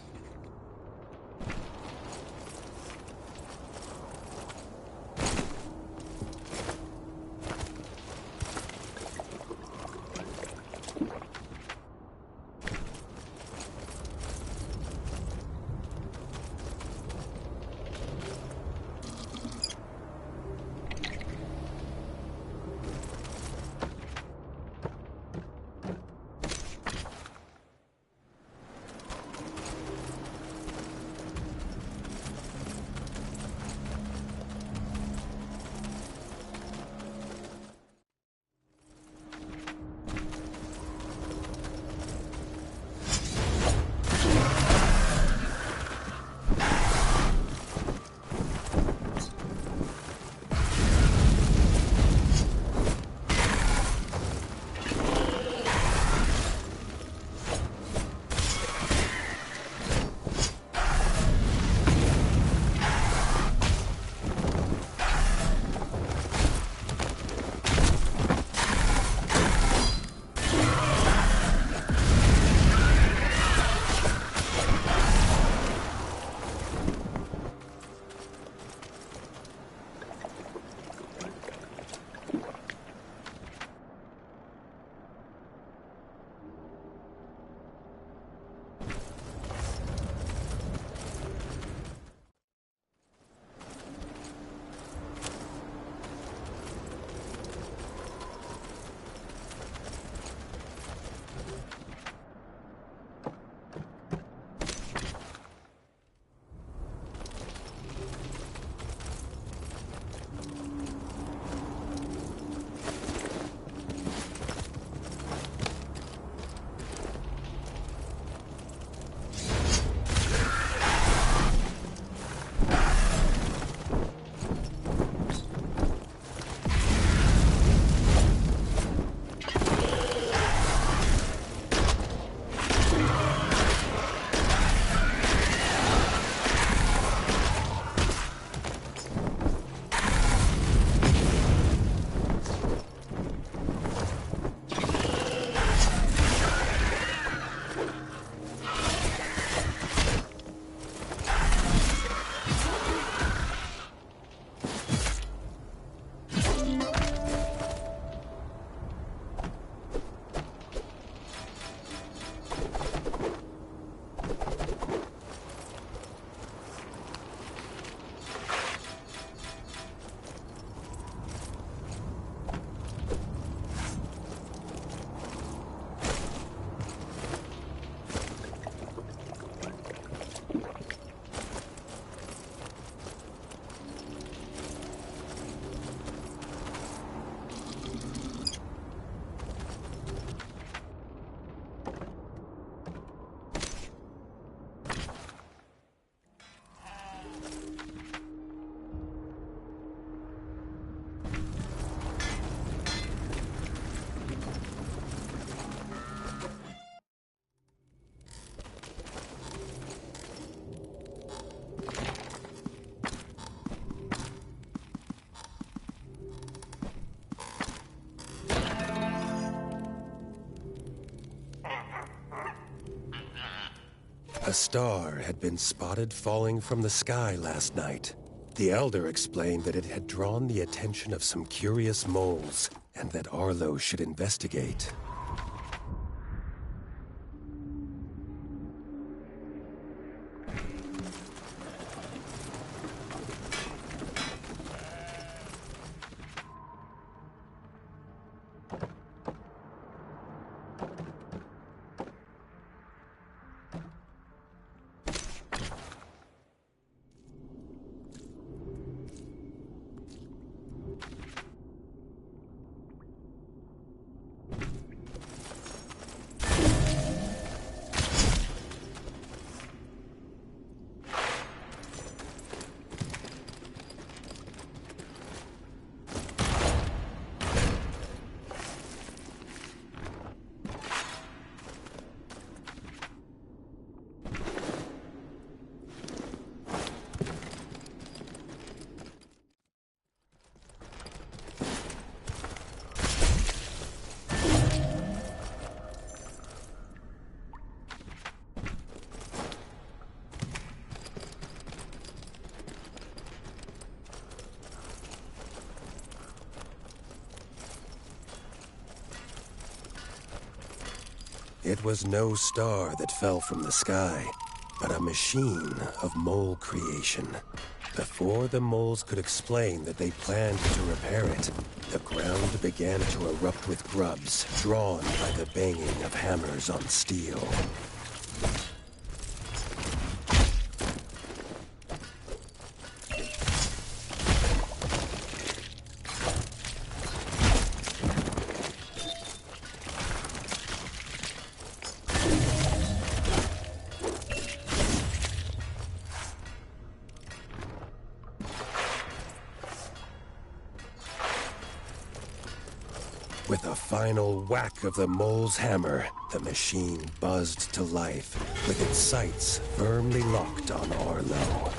A star had been spotted falling from the sky last night. The Elder explained that it had drawn the attention of some curious moles, and that Arlo should investigate. It was no star that fell from the sky, but a machine of mole creation. Before the moles could explain that they planned to repair it, the ground began to erupt with grubs, drawn by the banging of hammers on steel. With a final whack of the mole's hammer, the machine buzzed to life, with its sights firmly locked on Arlo.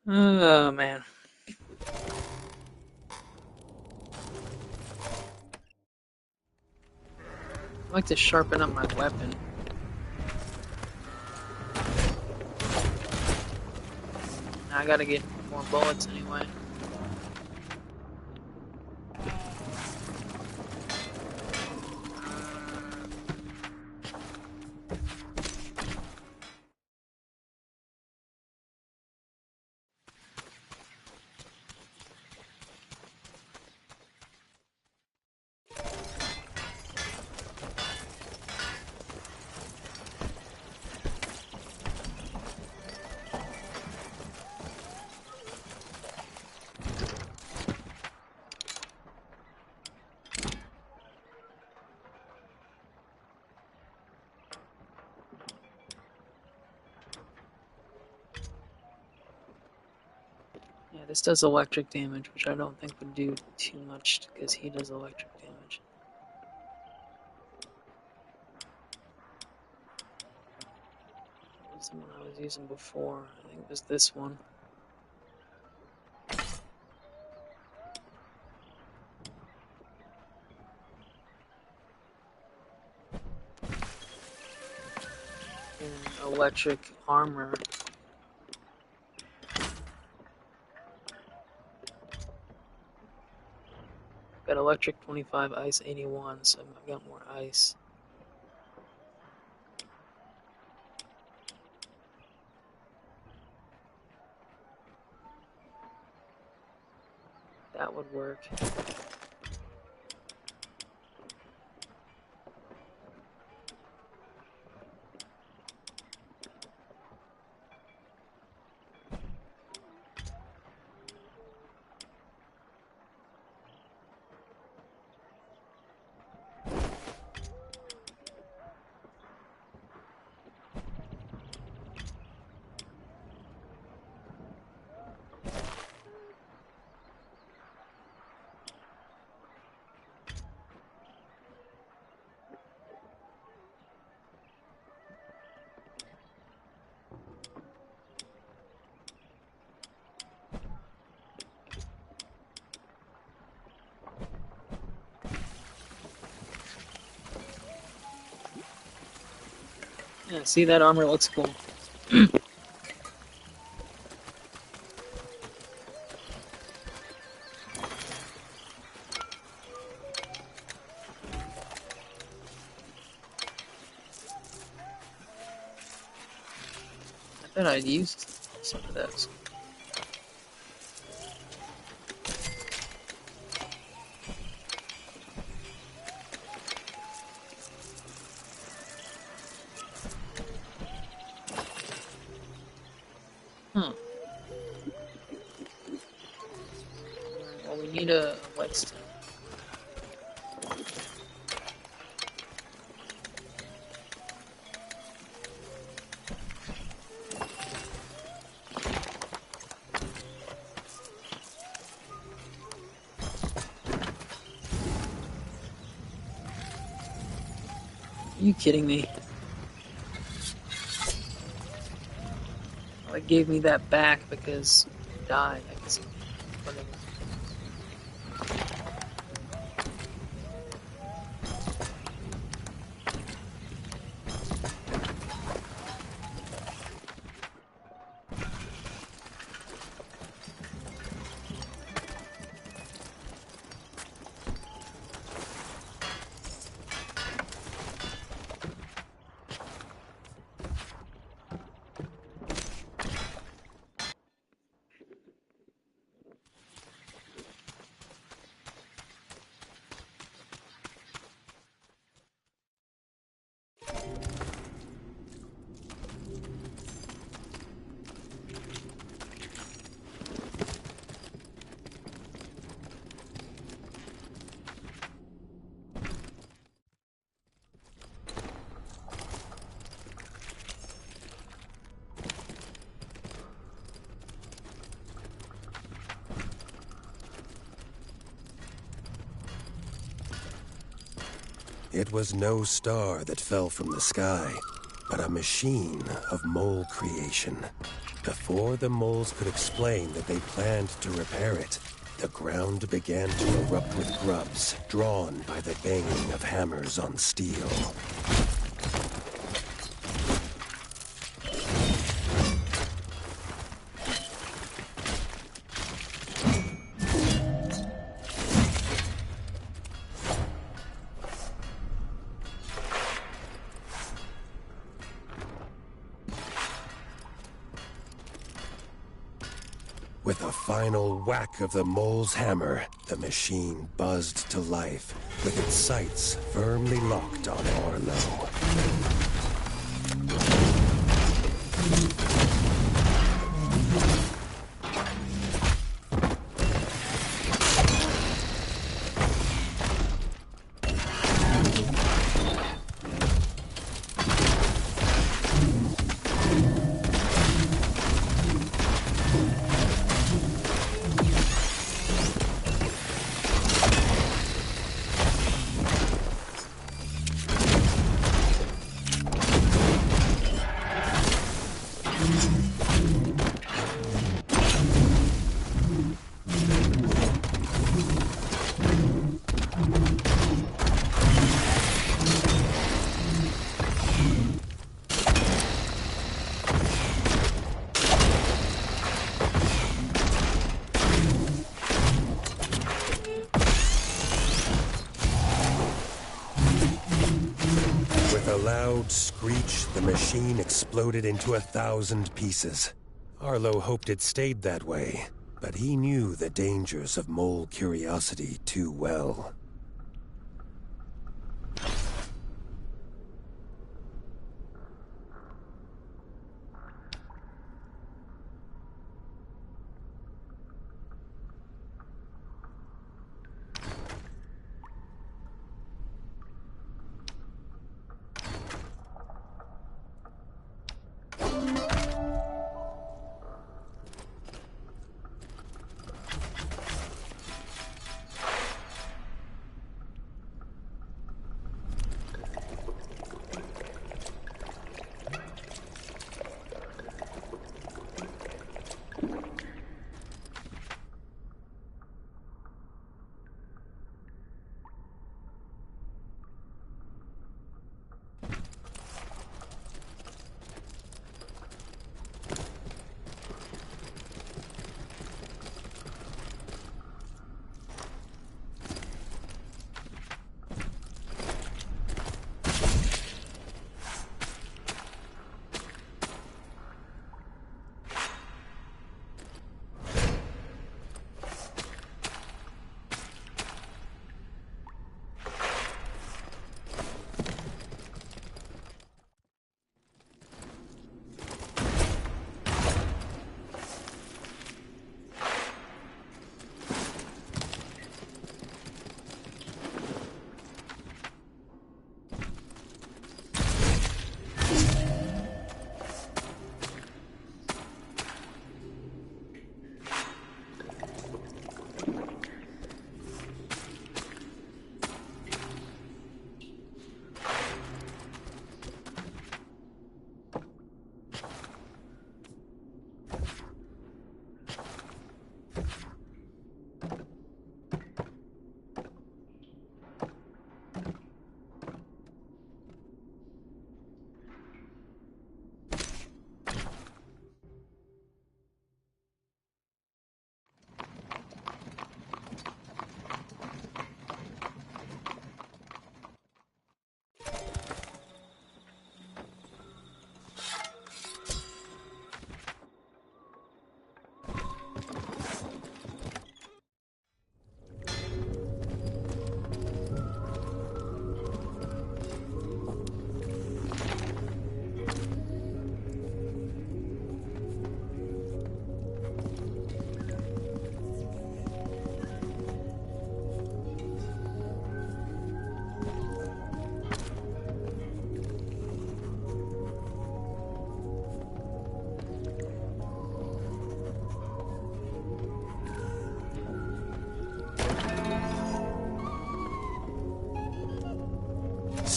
Oh, man. I like to sharpen up my weapon. I gotta get more bullets anyway. Yeah, this does electric damage, which I don't think would do too much because he does electric damage. What was the one I was using before? I think it was this one. electric armor. Got electric 25, ice 81, so I got more ice. That would work. Yeah, see, that armor looks cool. I bet I'd used some of those. Well, we need a whetstone. Are you kidding me? Well, it gave me that back because it died, I guess. Whatever. It was no star that fell from the sky, but a machine of mole creation. Before the moles could explain that they planned to repair it, the ground began to erupt with grubs, drawn by the banging of hammers on steel. With a final whack of the mole's hammer, the machine buzzed to life, with its sights firmly locked on Orlo. a loud screech, the machine exploded into 1,000 pieces. Arlo hoped it stayed that way, but he knew the dangers of mole curiosity too well.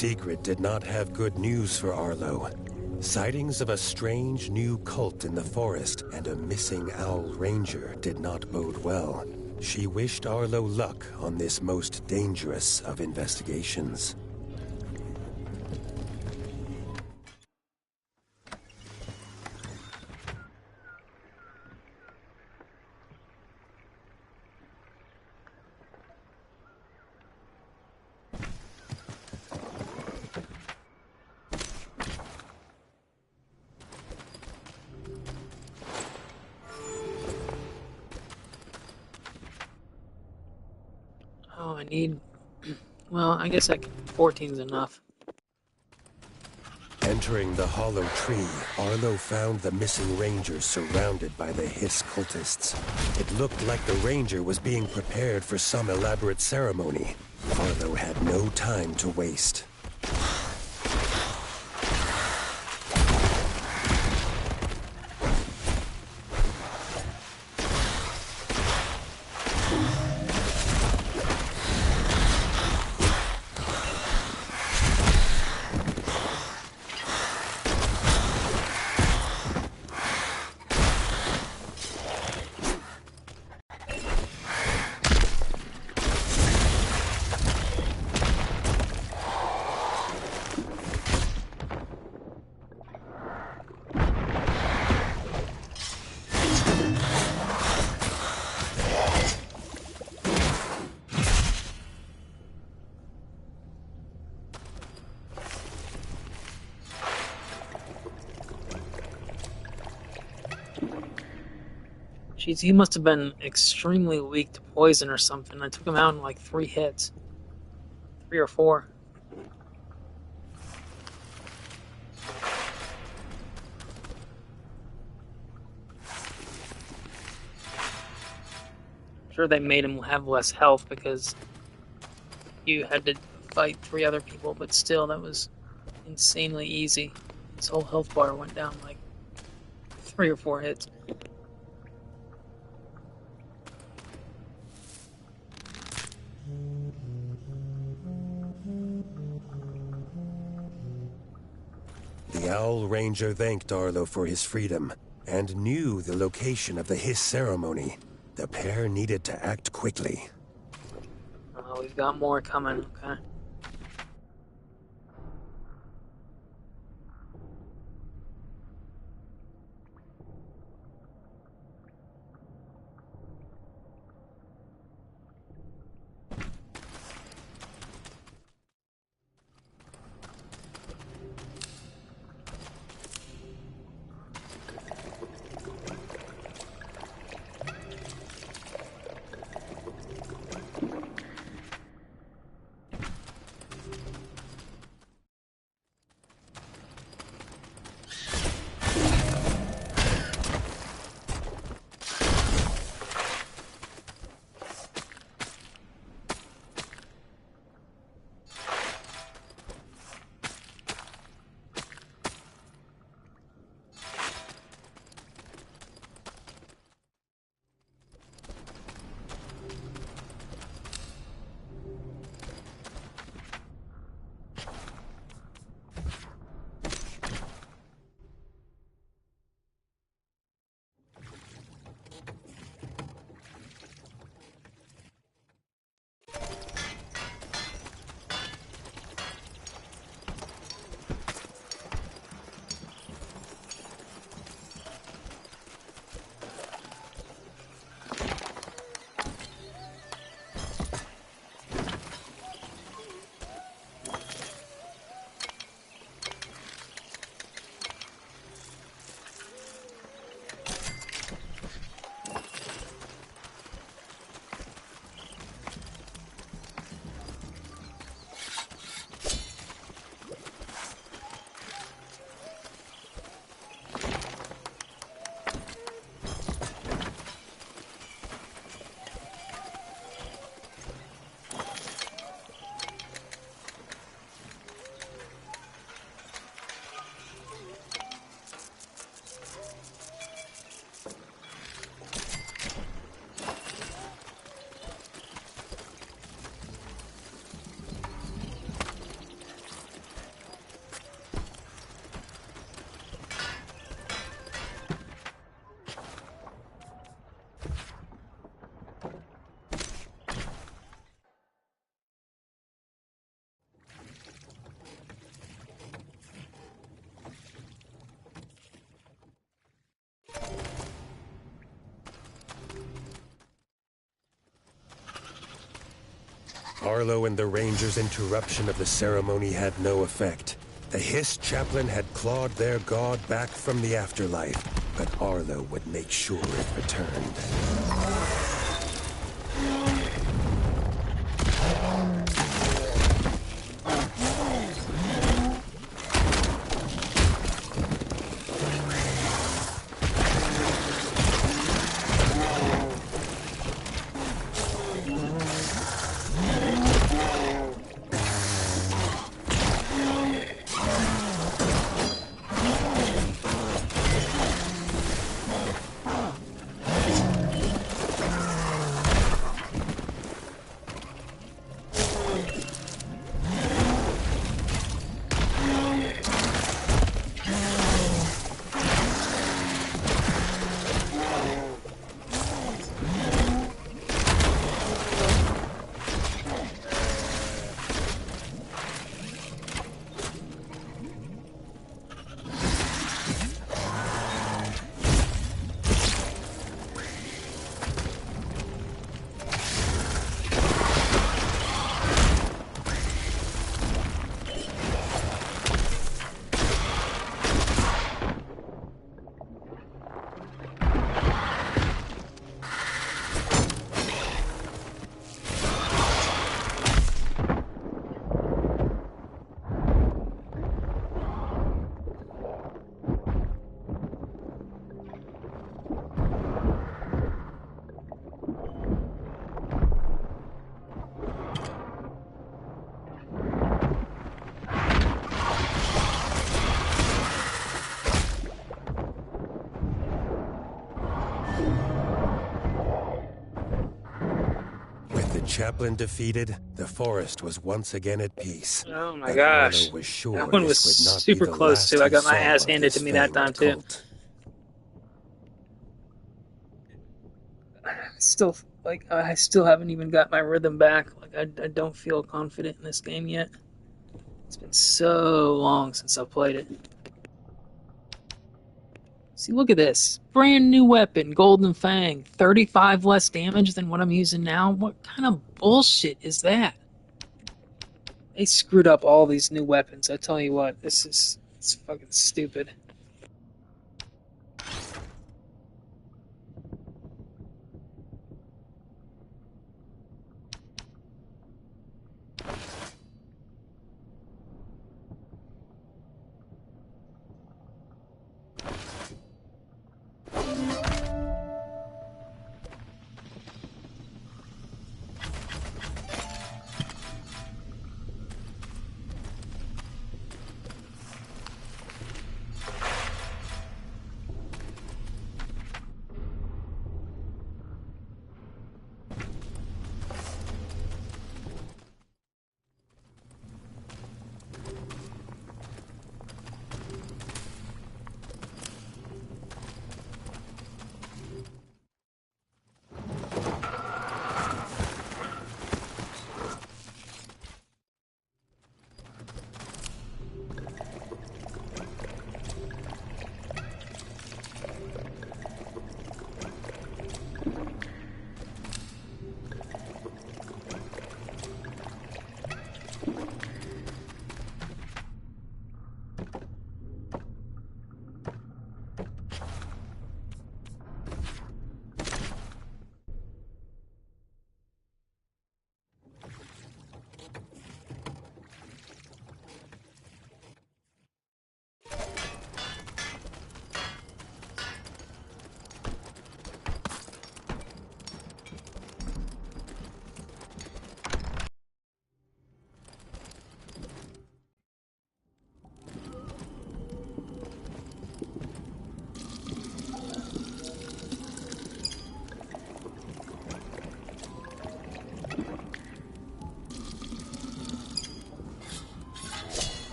Secret did not have good news for Arlo. Sightings of a strange new cult in the forest and a missing owl ranger did not bode well. She wished Arlo luck on this most dangerous of investigations. Oh, I need... Well, I guess 14's enough. Entering the hollow tree, Arlo found the missing ranger surrounded by the Hiss cultists. It looked like the ranger was being prepared for some elaborate ceremony. Arlo had no time to waste. Jeez, he must have been extremely weak to poison or something. I took him out in like 3 hits. 3 or 4. Sure, they made him have less health because you had to fight 3 other people, but still, that was insanely easy. His whole health bar went down like 3 or 4 hits. The Owl Ranger thanked Arlo for his freedom and knew the location of the Hiss ceremony. The pair needed to act quickly. Oh, we've got more coming, okay. Arlo and the Rangers' interruption of the ceremony had no effect. The Hiss chaplain had clawed their god back from the afterlife, but Arlo would make sure it returned. chaplain defeated, the forest was once again at peace. Oh my But gosh. Arlo was sure That one was this would not be super the close last too. I he got my saw ass of handed to this me that time famed too. cult. I still haven't even got my rhythm back. I don't feel confident in this game yet. It's been so long since I've played it. See, look at this. Brand new weapon, Golden Fang. 35 less damage than what I'm using now. What kind of bullshit is that? They screwed up all these new weapons. I tell you what, it's fucking stupid.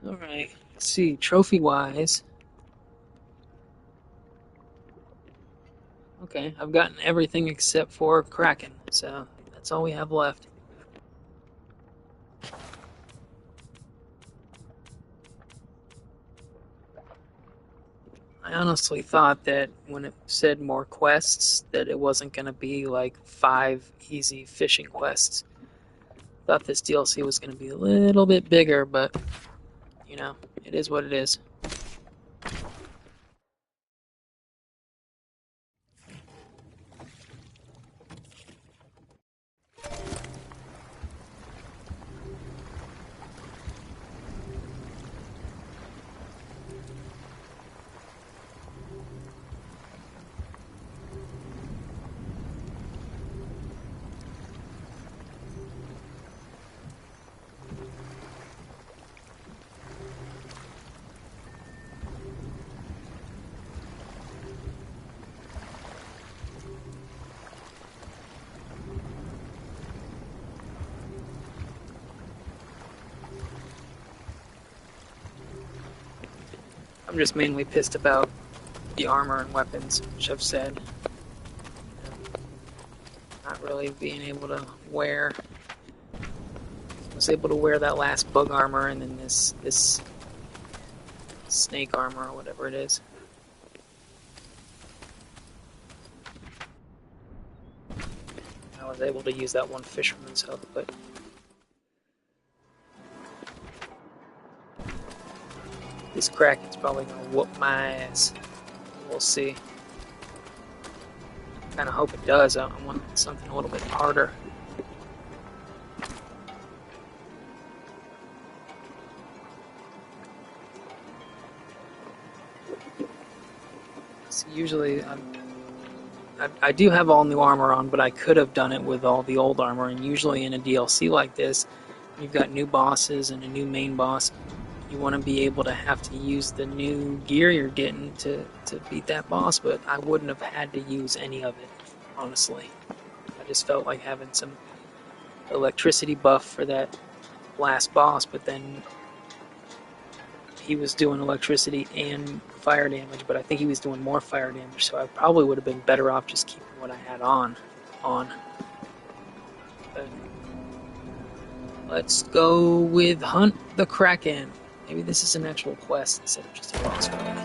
Alright, let's see, trophy-wise. Okay, I've gotten everything except for Kraken, so that's all we have left. I honestly thought that when it said more quests, that it wasn't going to be like 5 easy fishing quests. Thought this DLC was going to be a little bit bigger, but, you know, it is what it is. I'm just mainly pissed about the armor and weapons, which I've said. Not really being able to wear. I was able to wear that last bug armor and then this snake armor or whatever it is. was able to use that one fisherman's hook, but this Kraken's probably gonna whoop my ass. We'll see. Kind of hope it does. I want something a little bit harder. So usually, I do have all new armor on, but I could have done it with all the old armor. And usually in a DLC like this, you've got new bosses and a new main boss. You want to be able to have to use the new gear you're getting to beat that boss, but I wouldn't have had to use any of it, honestly. I just felt like having some electricity buff for that last boss, but then he was doing electricity and fire damage, but I think he was doing more fire damage, so I probably would have been better off just keeping what I had on. But let's go with Hunt the Kraken. Maybe this is an actual quest instead of just a boss fight.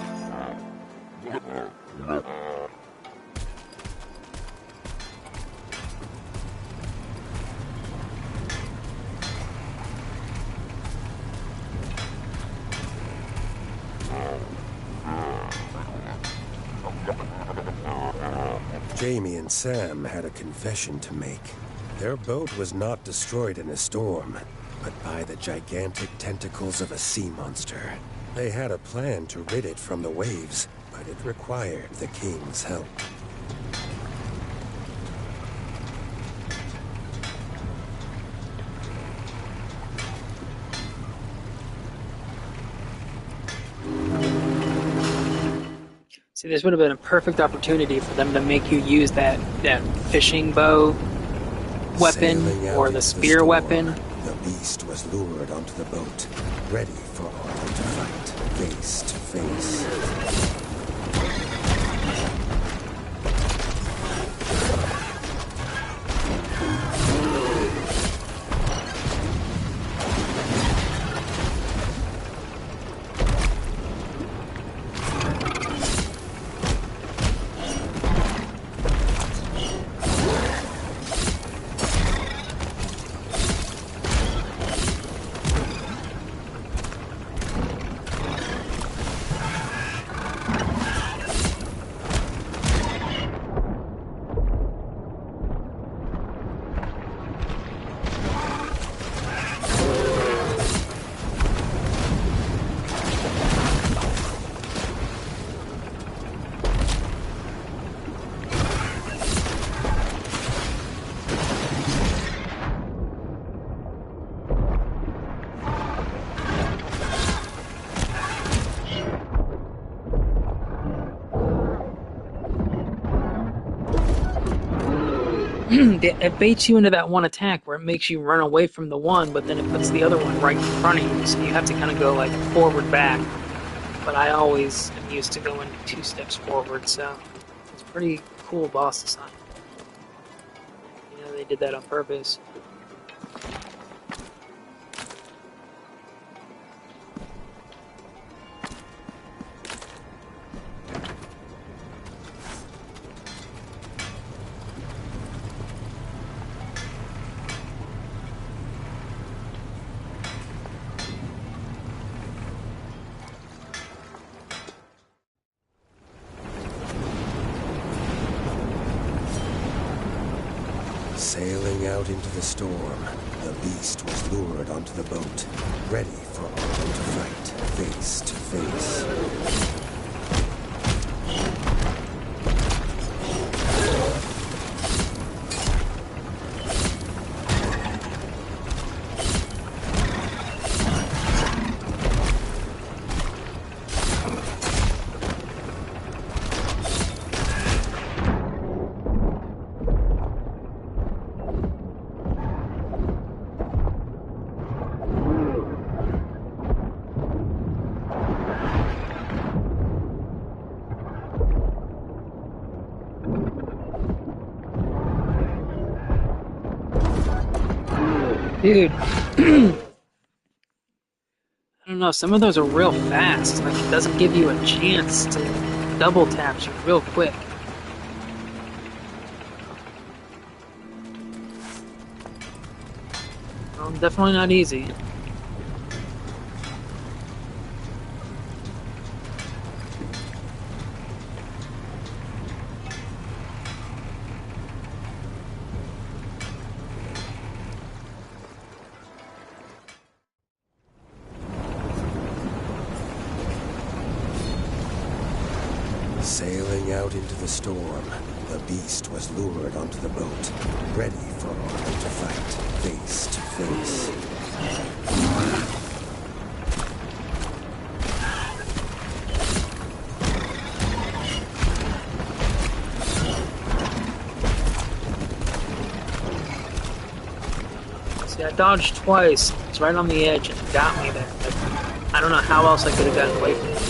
Jamie and Sam had a confession to make. Their boat was not destroyed in a storm, but by the gigantic tentacles of a sea monster. They had a plan to rid it from the waves, but it required the king's help. See, this would have been a perfect opportunity for them to make you use that fishing bow weapon or the spear weapon. The beast was lured onto the boat, ready for all to fight, face to face. It baits you into that one attack where it makes you run away from the one, but then it puts the other one right in front of you, so you have to kind of go like forward back. But I always am used to going 2 steps forward, so it's a pretty cool boss design. You know, they did that on purpose. Sailing out into the storm, the beast was lured onto the boat, ready for all to fight, face to face. Dude, I don't know, some of those are real fast. Like, it doesn't give you a chance to double tap you real quick. Well, definitely not easy. Sailing out into the storm, the beast was lured onto the boat, ready for Arthur to fight face to face. See, I dodged twice. It's right on the edge and it got me there. Like, I don't know how else I could have gotten away from it.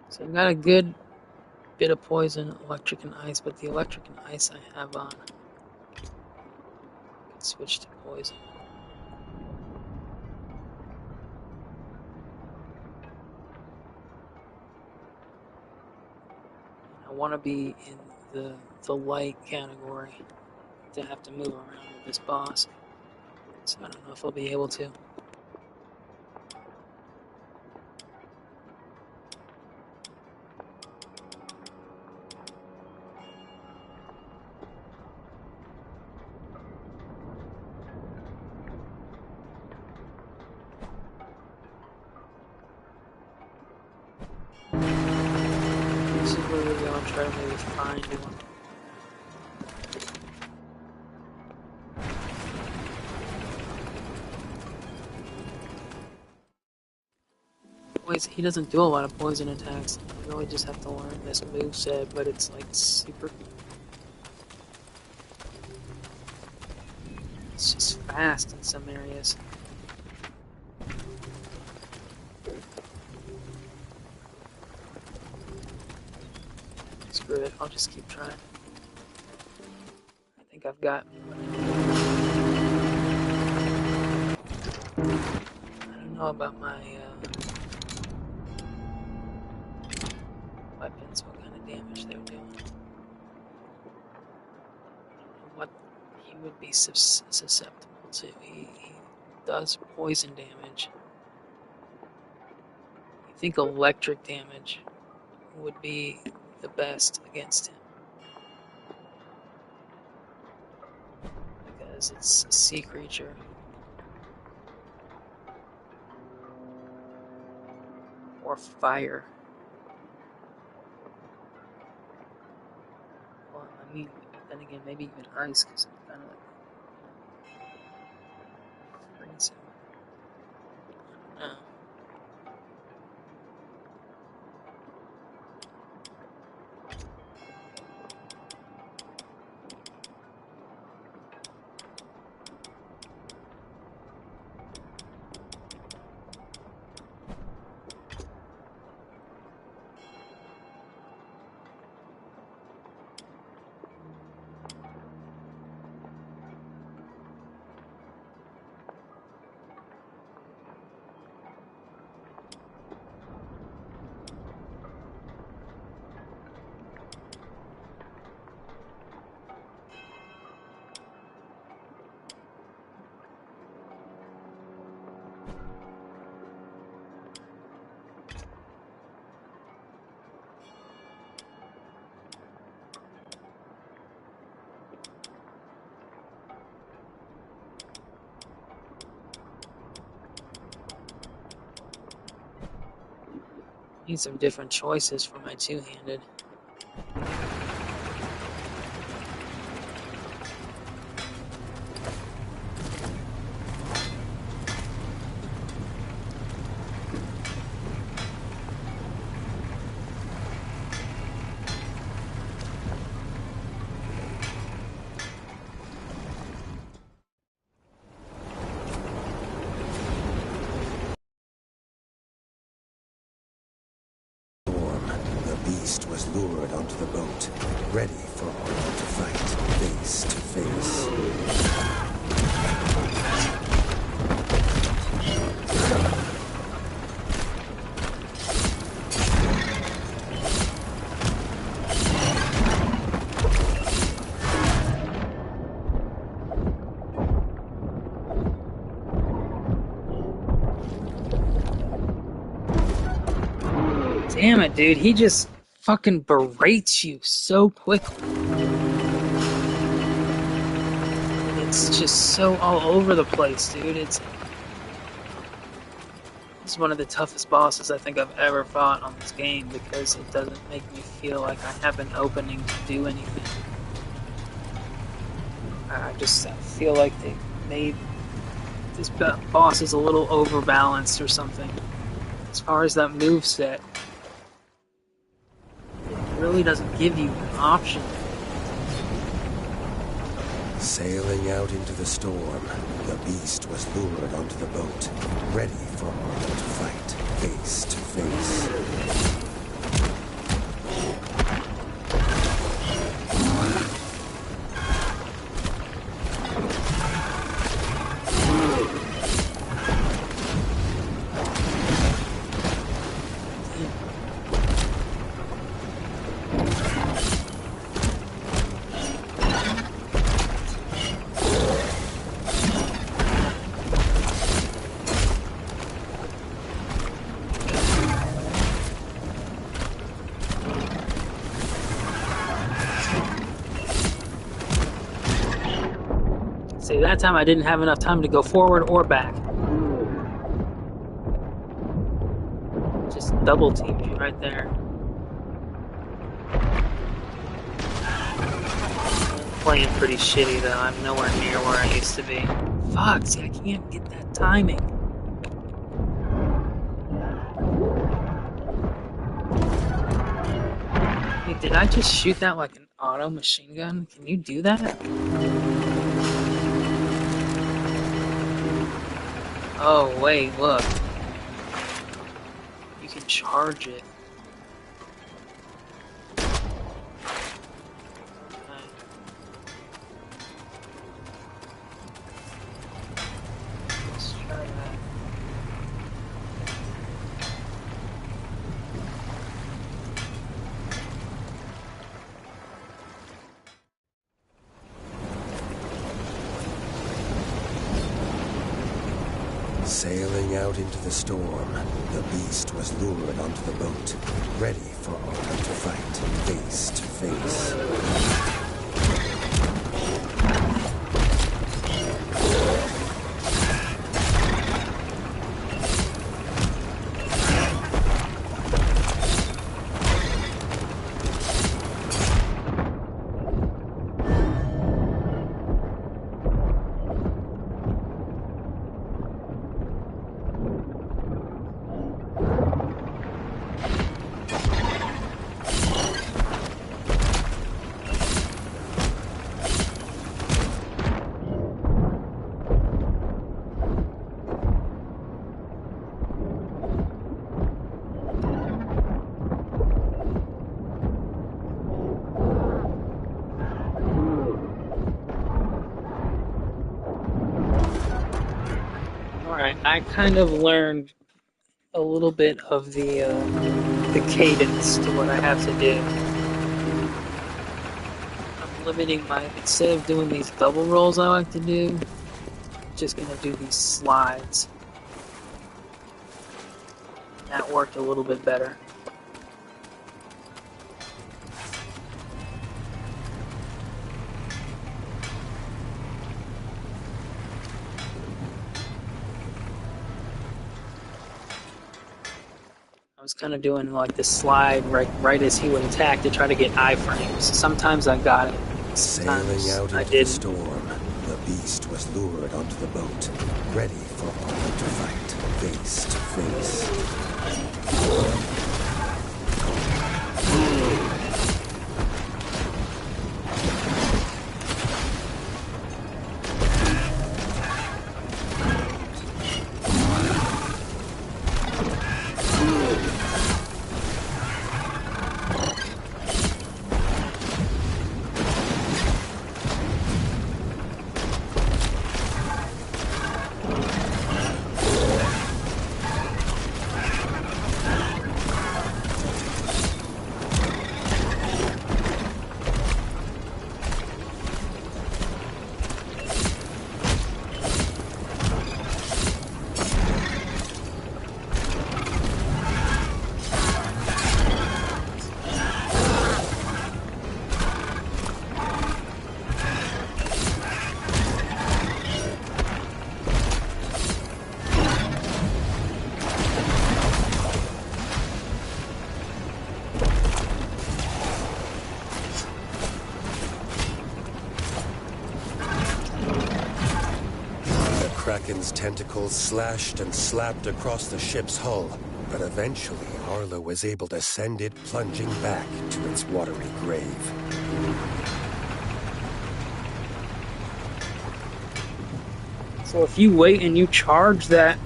So I've got a good bit of poison, electric, and ice, but the electric and ice I have on. I can switch to poison. I want to be in the light category to have to move around with this boss. So I don't know if I'll be able to. This is where we're going to try to maybe find one. He doesn't do a lot of poison attacks. I really just have to learn this moveset, but it's like super. It's just fast in some areas. Screw it, I'll just keep trying. I think I've got. I don't know about my weapons, what kind of damage they're doing. What he would be susceptible to. He does poison damage. You think electric damage would be the best against him? Because it's a sea creature. Or fire. Well, I mean, then again, maybe even ice, because I'm kind of like freezing. I don't know. Need some different choices for my two-handed. The beast was lured onto the boat, ready for Orlando to fight face to face. Damn it, dude. He just fucking berates you so quickly. It's just so all over the place, dude. It's one of the toughest bosses I think I've ever fought on this game because it doesn't make me feel like I have an opening to do anything. I feel like they made this boss is a little overbalanced or something. As far as that moveset, it really doesn't give you an option. Sailing out into the storm, the beast was lured onto the boat, ready for Orlando to fight face to face. See, that time I didn't have enough time to go forward or back. Just double teamed me right there. Playing pretty shitty though. I'm nowhere near where I used to be. Fuck, see, I can't get that timing. Wait, did I just shoot that like an auto machine gun? Can you do that? Oh, wait, look. You can charge it. Let's try that. Sailing out into the storm, the beast was lured onto the boat, ready for Orlando to fight face to face. Alright, I kind of learned a little bit of the cadence to what I have to do. I'm limiting my, instead of doing these double rolls I like to do, I'm just gonna do these slides. That worked a little bit better. was kind of doing like the slide right as he would attack to try to get iframes. Sometimes I got it. Sailing Sometimes out I into the didn't. storm, the beast was lured onto the boat, ready for Arlo to fight, face to face. Kraken's tentacles slashed and slapped across the ship's hull, but eventually Arlo was able to send it plunging back to its watery grave. So if you wait and you charge that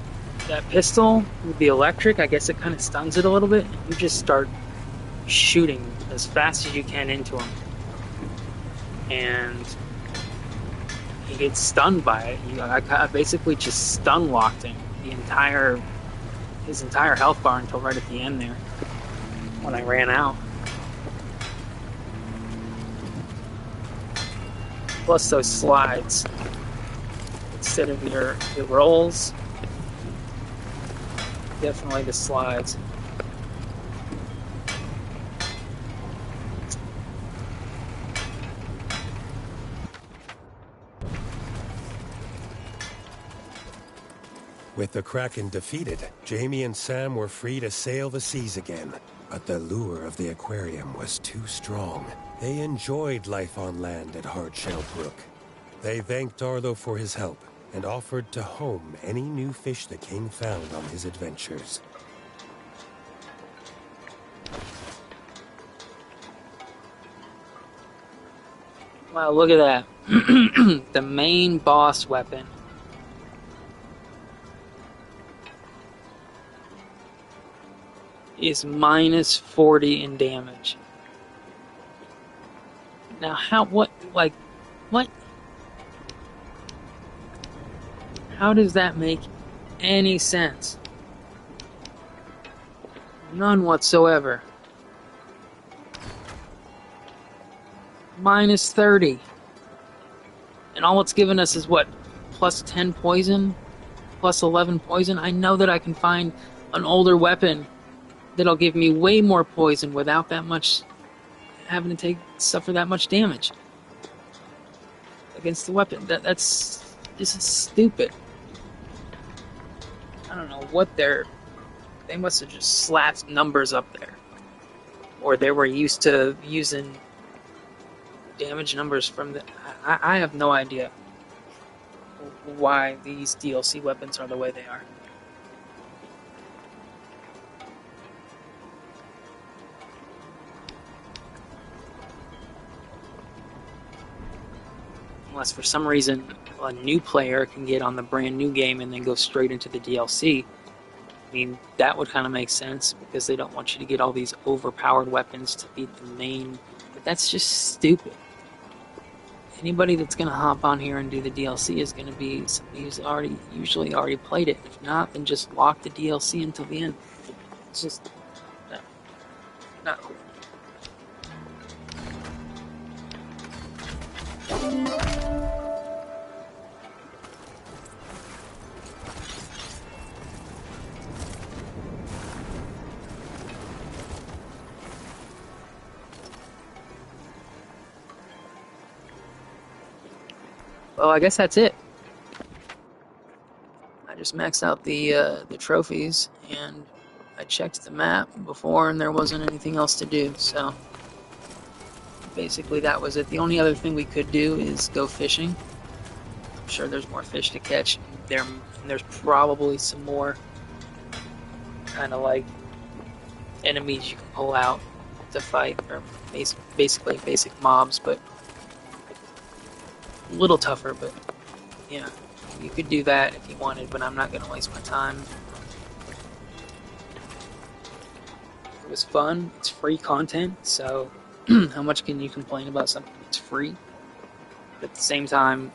pistol with the electric, I guess it kind of stuns it a little bit, and you just start shooting as fast as you can into him. And he gets stunned by it. I basically just stun locked him his entire health bar until right at the end there when I ran out. Plus those slides. Instead of your rolls, definitely the slides. With the Kraken defeated, Jamie and Sam were free to sail the seas again. But the lure of the aquarium was too strong. They enjoyed life on land at Hardshell Brook. They thanked Arlo for his help and offered to home any new fish the king found on his adventures. Wow, look at that. The main boss weapon. Is minus 40 in damage. Now what? How does that make any sense? None whatsoever. Minus 30. And all it's given us is what? Plus 10 poison? Plus 11 poison? I know that I can find an older weapon that'll give me way more poison without that much having to suffer that much damage against the weapon. This is stupid. I don't know what they must have just slapped numbers up there, or they were used to using damage numbers from the. I have no idea why these DLC weapons are the way they are. Unless for some reason a new player can get on the brand new game and then go straight into the DLC. I mean, that would kind of make sense because they don't want you to get all these overpowered weapons to beat the main. But that's just stupid. Anybody that's going to hop on here and do the DLC is going to be somebody who's usually already played it. If not, then just lock the DLC until the end. It's just not cool. Well, I guess that's it. I just maxed out the trophies, and I checked the map before and there wasn't anything else to do, so basically that was it. The only other thing we could do is go fishing. I'm sure there's more fish to catch there, and there's probably some more kind of like enemies you can pull out to fight, or basically basic mobs, but a little tougher. But yeah, you could do that if you wanted, but I'm not going to waste my time. It was fun. It's free content, so how much can you complain about something that's free? But at the same time,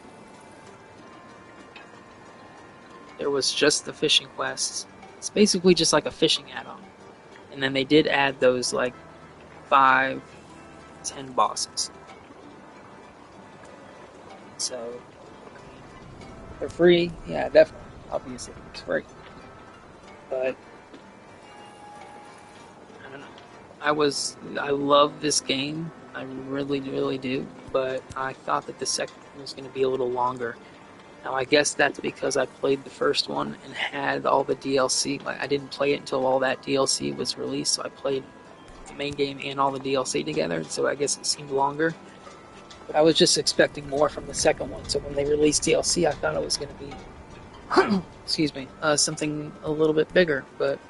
there was just the fishing quests. It's basically just like a fishing add-on. And then they did add those like 5, 10 bosses. So, they're free. Yeah, definitely. Obviously, it's free. But I don't know. I love this game. I really, really do. But I thought that the second one was going to be a little longer. Now, I guess that's because I played the first one and had all the DLC. Like, I didn't play it until all that DLC was released, so I played the main game and all the DLC together, so I guess it seemed longer. But I was just expecting more from the second one, so when they released DLC, I thought it was going to be, excuse me, something a little bit bigger. But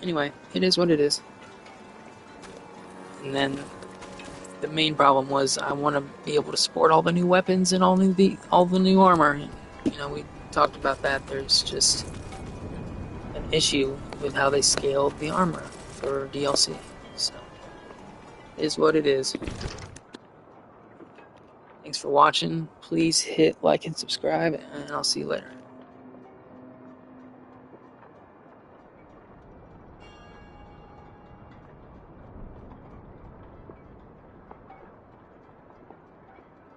anyway, it is what it is. And then the main problem was I want to be able to sport all the new weapons and all the new armor. And, you know, we talked about that. There's just an issue with how they scaled the armor for DLC. So, it is what it is. Thanks for watching. Please hit like and subscribe, and I'll see you later.